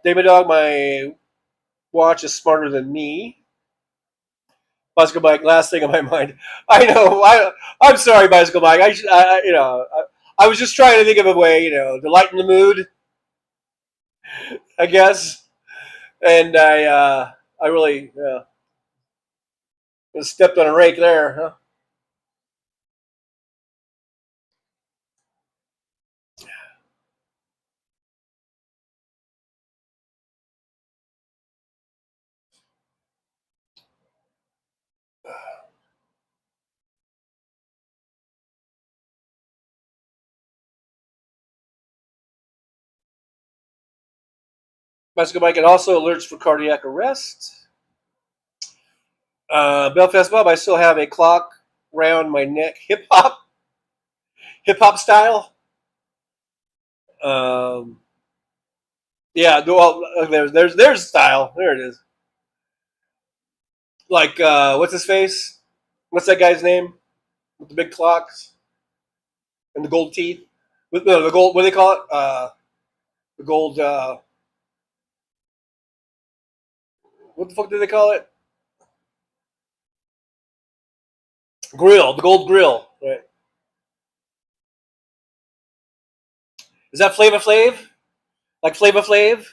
David Dog, my watch is smarter than me. Bicycle bike, last thing on my mind. I know. I'm sorry, bicycle bike. I was just trying to think of a way, to lighten the mood, I guess. And I really stepped on a rake there, huh? Bicycle bike, it also alerts for cardiac arrest. Belfast Bob, I still have a clock round my neck, hip hop style. Yeah, well, there's style. There it is. Like what's his face? What's that guy's name with the big clocks and the gold teeth? With the gold, what do they call it? The gold. What the fuck do they call it? Grill. The gold grill. Right. Is that Flava Flav? Like Flava Flav?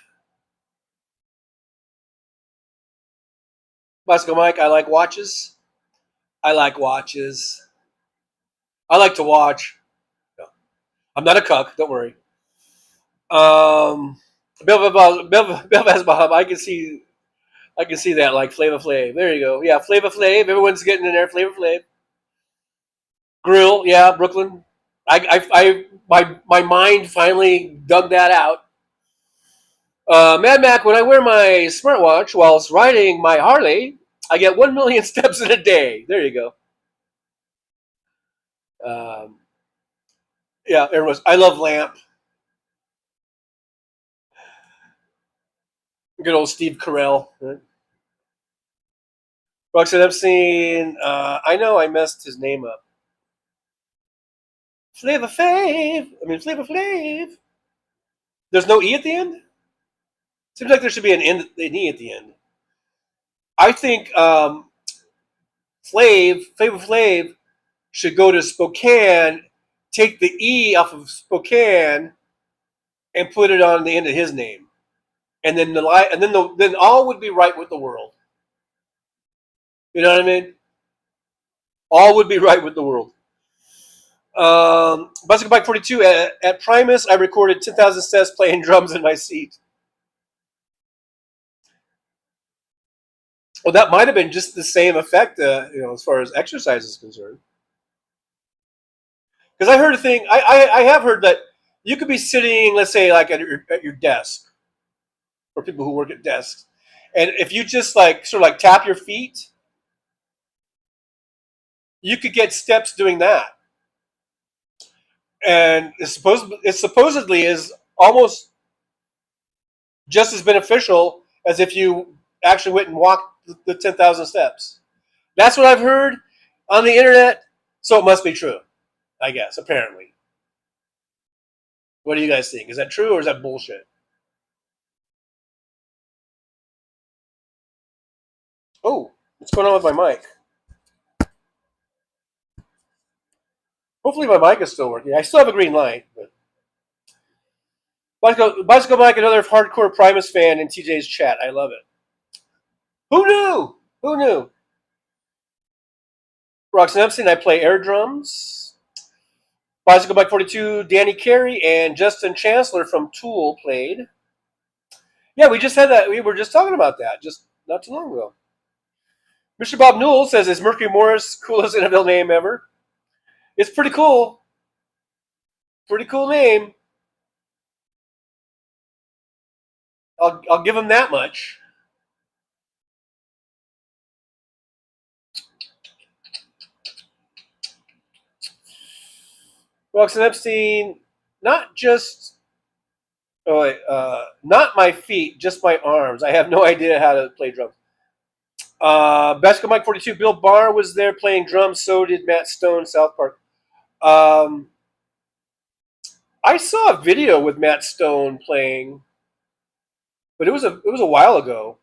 Bicycle Mike, I like watches. I like watches. I like to watch. No. I'm not a cuck, don't worry. Bill has Bob. I can see that like Flava Flav. There you go. Yeah, Flava Flav. Everyone's getting in there. Flava Flav. Grill. Yeah, Brooklyn. My mind finally dug that out. Mad Mac, when I wear my smartwatch whilst riding my Harley, I get 1 million steps in a day. There you go. Yeah, everyone's. I love Lamp. Good old Steve Carell. Right? Roxanne Epstein. I know I messed his name up. Flava Flav. Flava Flav. There's no E at the end? Seems like there should be an E at the end. I think Flava Flav should go to Spokane, take the E off of Spokane, and put it on the end of his name. And then then all would be right with the world. You know what I mean? All would be right with the world. Bicycle Bike 42 at Primus, I recorded 10,000 steps playing drums in my seat. Well, that might have been just the same effect, as far as exercise is concerned. Because I heard a thing. I have heard that you could be sitting, let's say, like at your desk, for people who work at desks, and if you just sort of tap your feet, you could get steps doing that. And it supposedly is almost just as beneficial as if you actually went and walked the 10,000 steps. That's what I've heard on the internet, so it must be true, I guess, apparently. What do you guys think? Is that true or is that bullshit? Oh, what's going on with my mic? Hopefully my mic is still working. I still have a green light. But Bicycle Mike, another hardcore Primus fan in TJ's chat. I love it. Who knew? Who knew? Roxanne Epstein, I play air drums. Bicycle Bike 42, Danny Carey and Justin Chancellor from Tool played. Yeah, we just had that. We were just talking about that just not too long ago. Mr. Bob Newell says, is Mercury Morris coolest NFL name ever? It's pretty cool. Pretty cool name. I'll give him that much. Roxanne Epstein, not my feet, just my arms. I have no idea how to play drums. Basketball Mike 42. Bill Barr was there playing drums. So did Matt Stone, South Park. I saw a video with Matt Stone playing, but it was a while ago.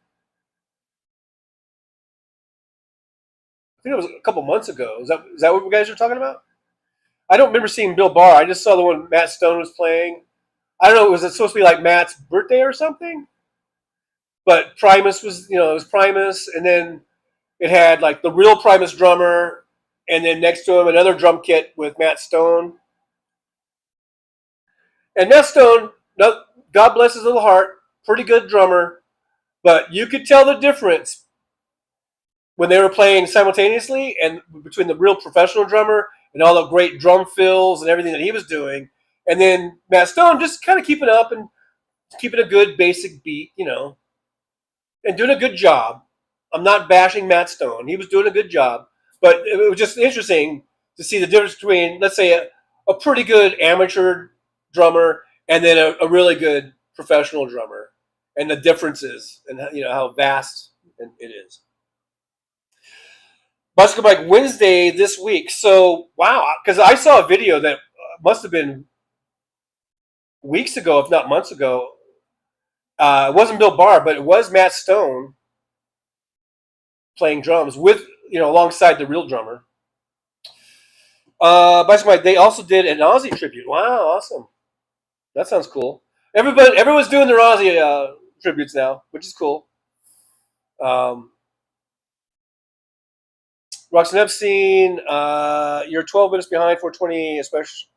I think it was a couple months ago. Is that what you guys are talking about? I don't remember seeing Bill Barr. I just saw the one Matt Stone was playing. I don't know. Was it supposed to be like Matt's birthday or something? But Primus was, it was Primus, and then it had like the real Primus drummer, and then next to him another drum kit with Matt Stone. And Matt Stone, God bless his little heart, pretty good drummer, but you could tell the difference when they were playing simultaneously and between the real professional drummer and all the great drum fills and everything that he was doing, and then Matt Stone just kind of keeping up and keeping a good basic beat, and doing a good job. I'm not bashing Matt Stone. He was doing a good job, but it was just interesting to see the difference between, let's say, a pretty good amateur drummer and then a really good professional drummer, and the differences and how vast it is. Bicycle Bike Wednesday this week. So, wow, because I saw a video that must have been weeks ago, if not months ago. It wasn't Bill Barr, but it was Matt Stone playing drums with, alongside the real drummer. Bicycle Bike, they also did an Ozzy tribute. Wow, awesome. That sounds cool. Everyone's doing their Ozzy tributes now, which is cool. Roxanne Epstein, you're 12 minutes behind, 4:20, especially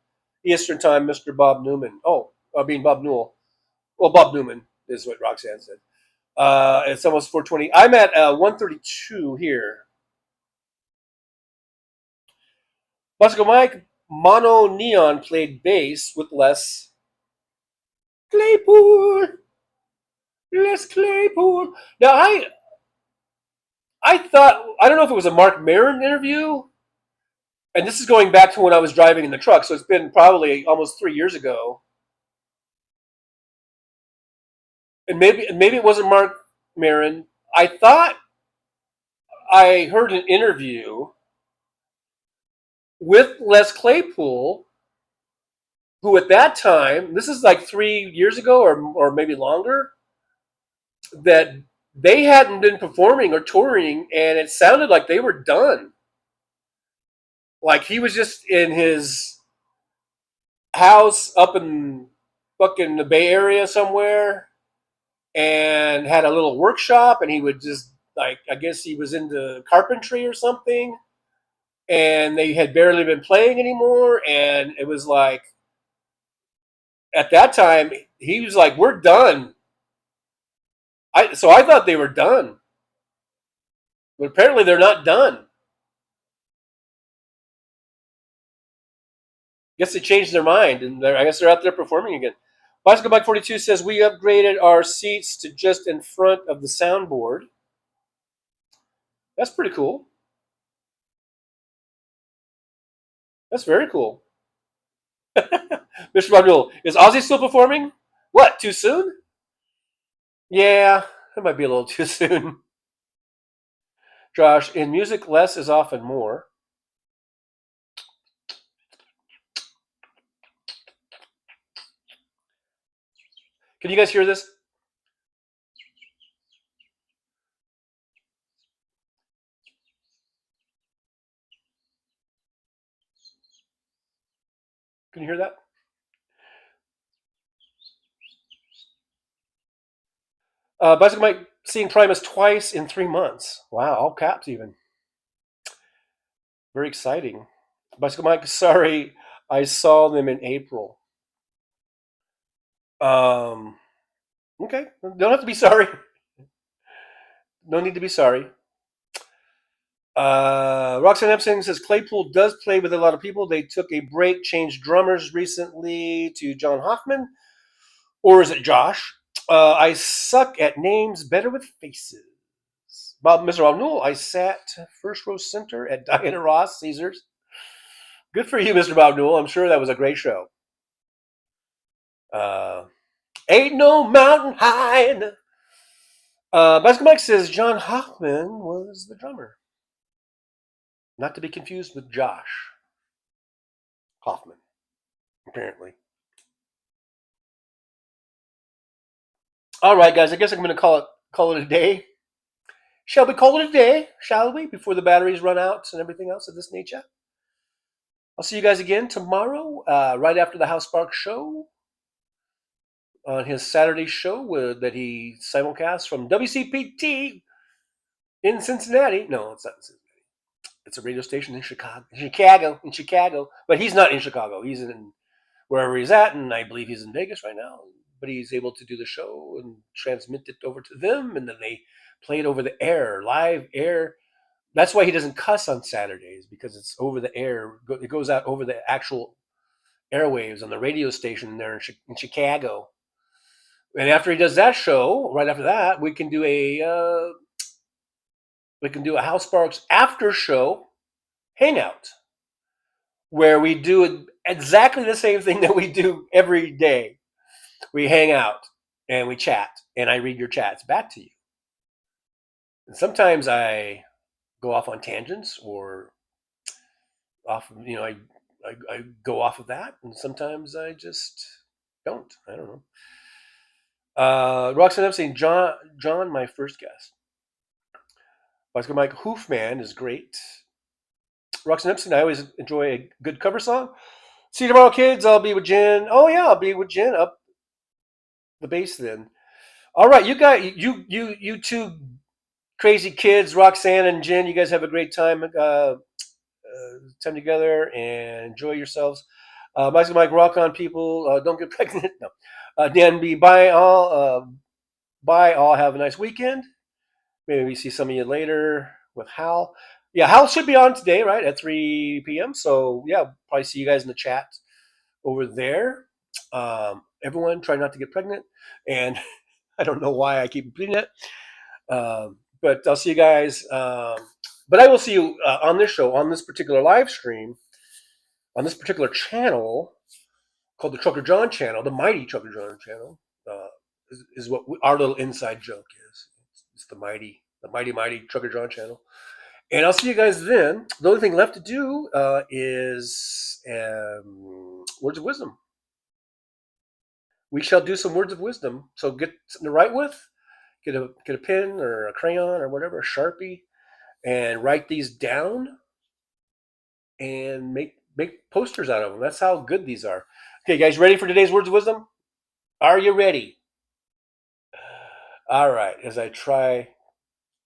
Eastern time, Mr. Bob Newman. Oh, I mean Bob Newell. Well, Bob Newman is what Roxanne said. It's almost 4:20. I'm at 1:32 here. Bosco Mike, Mono Neon played bass with Les Claypool. Les Claypool. Now, I thought, I don't know if it was a Mark Maron interview, and this is going back to when I was driving in the truck, so it's been probably almost 3 years ago. And maybe it wasn't Mark Maron. I thought I heard an interview with Les Claypool, who at that time, this is like 3 years ago or maybe longer, that they hadn't been performing or touring, and it sounded like they were done. Like he was just in his house up in fucking the Bay Area somewhere and had a little workshop, and he would just, like, I guess he was into carpentry or something, and they had barely been playing anymore, and it was like, at that time, he was like, we're done. So I thought they were done. But apparently they're not done. Guess they changed their mind, and I guess they're out there performing again. Bicycle Bike 42 says, we upgraded our seats to just in front of the soundboard. That's pretty cool. That's very cool. Mr. Abdul, is Ozzy still performing? What, too soon? Yeah, that might be a little too soon. Josh, in music, less is often more. Can you guys hear this? Can you hear that? Bicycle Mike seeing Primus twice in 3 months. Wow, all caps even. Very exciting. Bicycle Mike, sorry, I saw them in April. Okay, don't have to be sorry. No need to be sorry. Roxanne Epstein says Claypool does play with a lot of people. They took a break, changed drummers recently to John Hoffman. Or is it Josh? I suck at names, better with faces. Mr. Bob Newell, I sat first row center at Diana Ross Caesars. Good for you, Mr. Bob Newell. I'm sure that was a great show. Ain't no mountain high enough. Basketball Mike says John Hoffman was the drummer. Not to be confused with Josh Hoffman, apparently. All right, guys. I guess I'm going to call it a day. Shall we call it a day? Shall we? Before the batteries run out and everything else of this nature. I'll see you guys again tomorrow, right after the House Sparks show, on his Saturday show that he simulcasts from WCPT in Cincinnati. No, it's not in Cincinnati. It's a radio station in Chicago. But he's not in Chicago. He's in wherever he's at, and I believe he's in Vegas right now. But he's able to do the show and transmit it over to them, and then they play it over the air, live air. That's why he doesn't cuss on Saturdays, because it's over the air. It goes out over the actual airwaves on the radio station there in Chicago. And after he does that show, right after that, we can do a House Sparks after show hangout, where we do exactly the same thing that we do every day. We hang out and we chat, and I read your chats back to you. And sometimes I go off on tangents, or off, I go off of that, and sometimes I just don't. I don't know. Roxanne Epstein, John, my first guest. Oscar Mike Hoofman is great. Roxanne Epstein, I always enjoy a good cover song. See you tomorrow, kids. I'll be with Jen. Oh yeah, I'll be with Jen up the bass then. All right, you guys, you two crazy kids, Roxanne and Jen, you guys have a great time together and enjoy yourselves. Mike, rock on, people. Don't get pregnant. No. Dan B, bye all. Bye all. Have a nice weekend. Maybe we see some of you later with Hal. Yeah, Hal should be on today, right, at 3 p.m. So yeah, probably see you guys in the chat over there. Everyone, try not to get pregnant. And I don't know why I keep repeating it. But I'll see you guys. But I will see you on this show, on this particular live stream, on this particular channel called the Trucker John channel, the mighty Trucker John channel, is what our little inside joke is. It's the mighty Trucker John channel. And I'll see you guys then. The only thing left to do is words of wisdom. We shall do some words of wisdom. So get something to write with. Get a pen or a crayon or whatever, a Sharpie, and write these down and make posters out of them. That's how good these are. Okay, guys, ready for today's words of wisdom? Are you ready? All right, as I try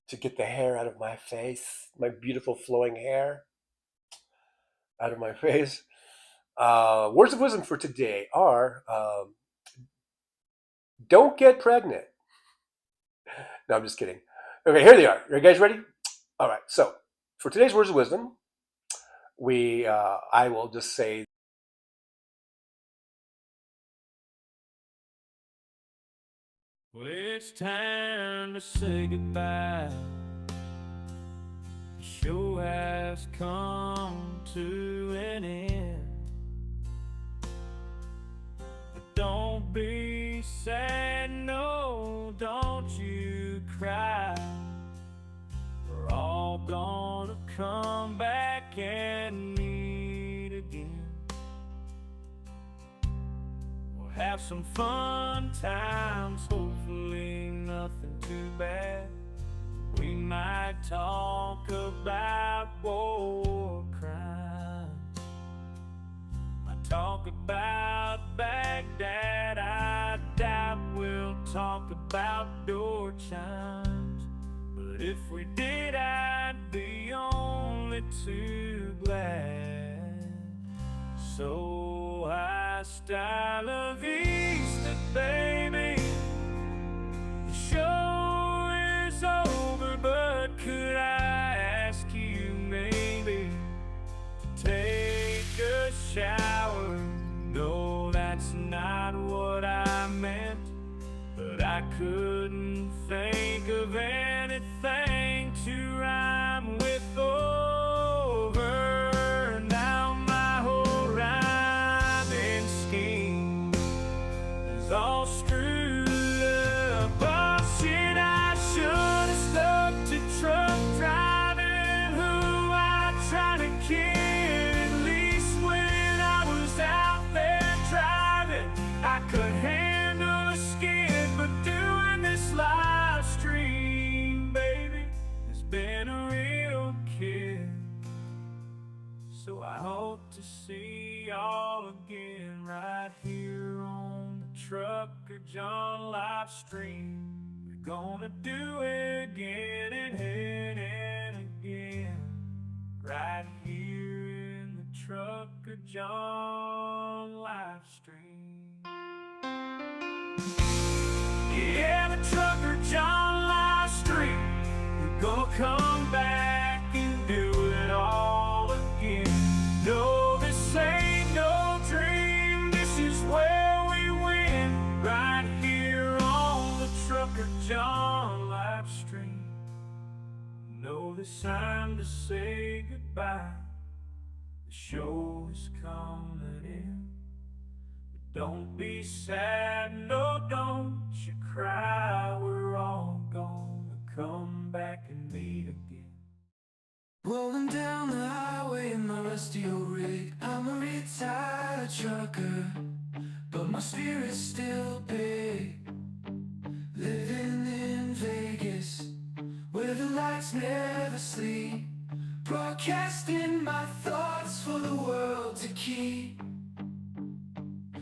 to get the hair out of my face, my beautiful flowing hair out of my face. Words of wisdom for today are, don't get pregnant. No, I'm just kidding. Okay, here they are. Are you guys ready? All right, so for today's words of wisdom, I will just say, well, it's time to say goodbye. The show has come to an end. But don't be sad, no, don't you cry. We're all gonna come back and meet again. Have some fun times, hopefully nothing too bad. We might talk about war crimes, might talk about Baghdad. I doubt we'll talk about door chimes, but if we did, I'd be only too glad. So hasta la vista, baby. The show is over, but could I ask you maybe to take a shower? No, that's not what I meant, but I couldn't think of anything to rhyme with over. Now my whole rhyming scheme is all screwed up. Oh shit, I should could handle a skid, but doing this live stream, baby, has been a real kick. So I hope to see y'all again right here on the Trucker John Livestream. We're gonna do it again and again, right here in the Trucker John Livestream. Yeah, the Trucker John Livestream. We're gonna come back and do it all again. No, this ain't no dream. This is where we win, right here on the Trucker John Livestream. No, this time to say goodbye. The show is coming in. But don't be sad, no, don't you cry. We're all gonna come back and meet again. Rolling down the highway in my rusty old rig. I'm a retired trucker, but my spirit's still big. Living in Vegas, where the lights never sleep. Broadcasting my thoughts for the world to keep.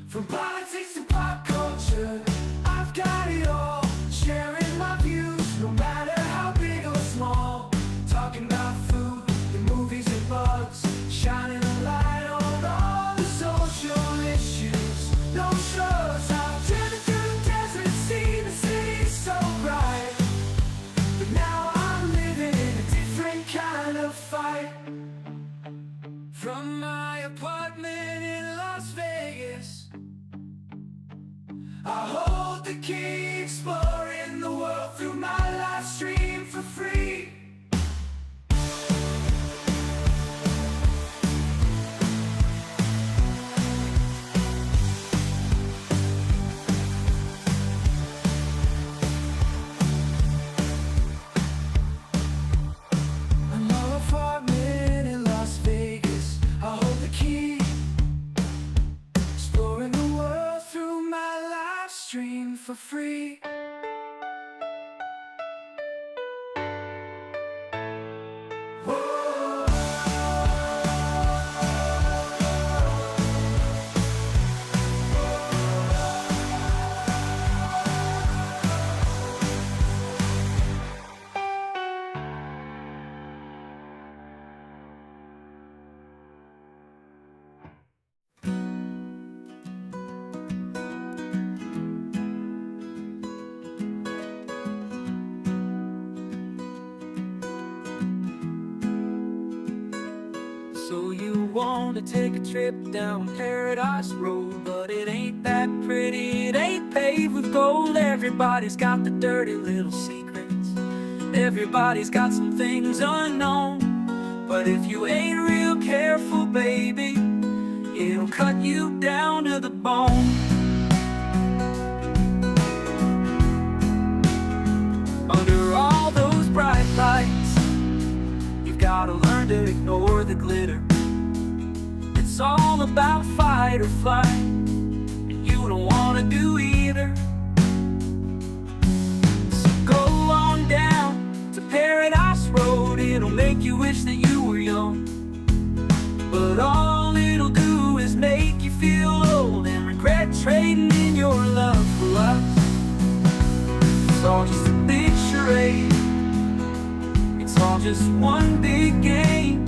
From politics to pop culture, I've got it all. Sharing my views, no matter how big or small. Talking about food, the movies and bugs. Shining a light on all the social issues. No shrugs, I've driven through the desert, seen the city so bright. But now I'm living in a different kind of fight. From my apartment in Las Vegas, I hold the key, exploring the world through my live stream for free. My apartment in Las Vegas, I hold the key, exploring the world through my live stream for free. So you wanna take a trip down Paradise Road, but it ain't that pretty, it ain't paved with gold. Everybody's got the dirty little secrets, everybody's got some things unknown. But if you ain't real careful, baby, it'll cut you down to the bone. Under all those bright lights, you've gotta learn to ignore the glitter. It's all about fight or flight, and you don't wanna do either. So go on down to Paradise Road, it'll make you wish that you were young. But all it'll do is make you feel old and regret trading in your love for lust. It's all just a big charade, it's all just one big game,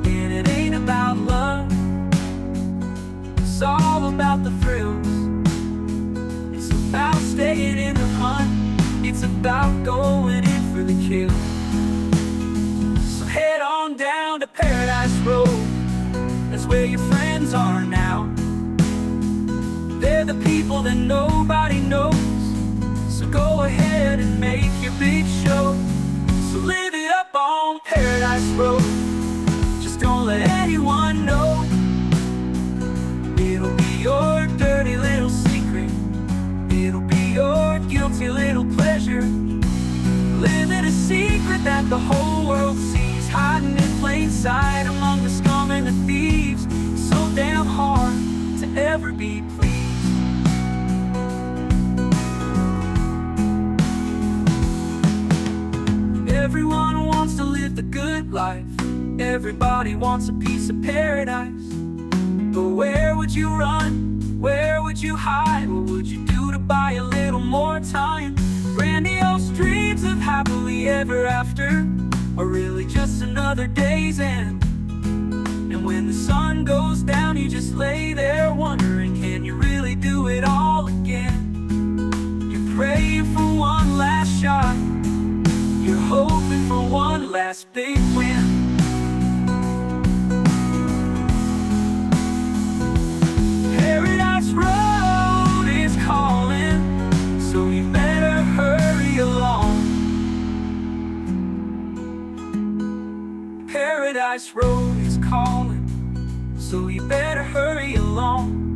and it ain't about love. It's all about the thrills, it's about staying in the hunt, it's about going in for the kill. So head on down to Paradise Road, that's where your friends are now. They're the people that nobody knows. So go ahead and make your big show. So live it up on Paradise Road, just don't let anyone know. It'll be your dirty little secret, it'll be your guilty little pleasure. Living a secret that the whole world sees, hiding in plain sight among the scum and the thieves. So damn hard to ever be pleased. life. Everybody wants a piece of paradise. But where would you run? Where would you hide? What would you do to buy a little more time? Grandiose dreams of happily ever after are really just another day's end. And when the sun goes down, you just lay there wondering, can you really do it all again? You're praying for one last shot. You're hoping for one last big win. Paradise Road is calling, so you better hurry along. Paradise Road is calling, so you better hurry along.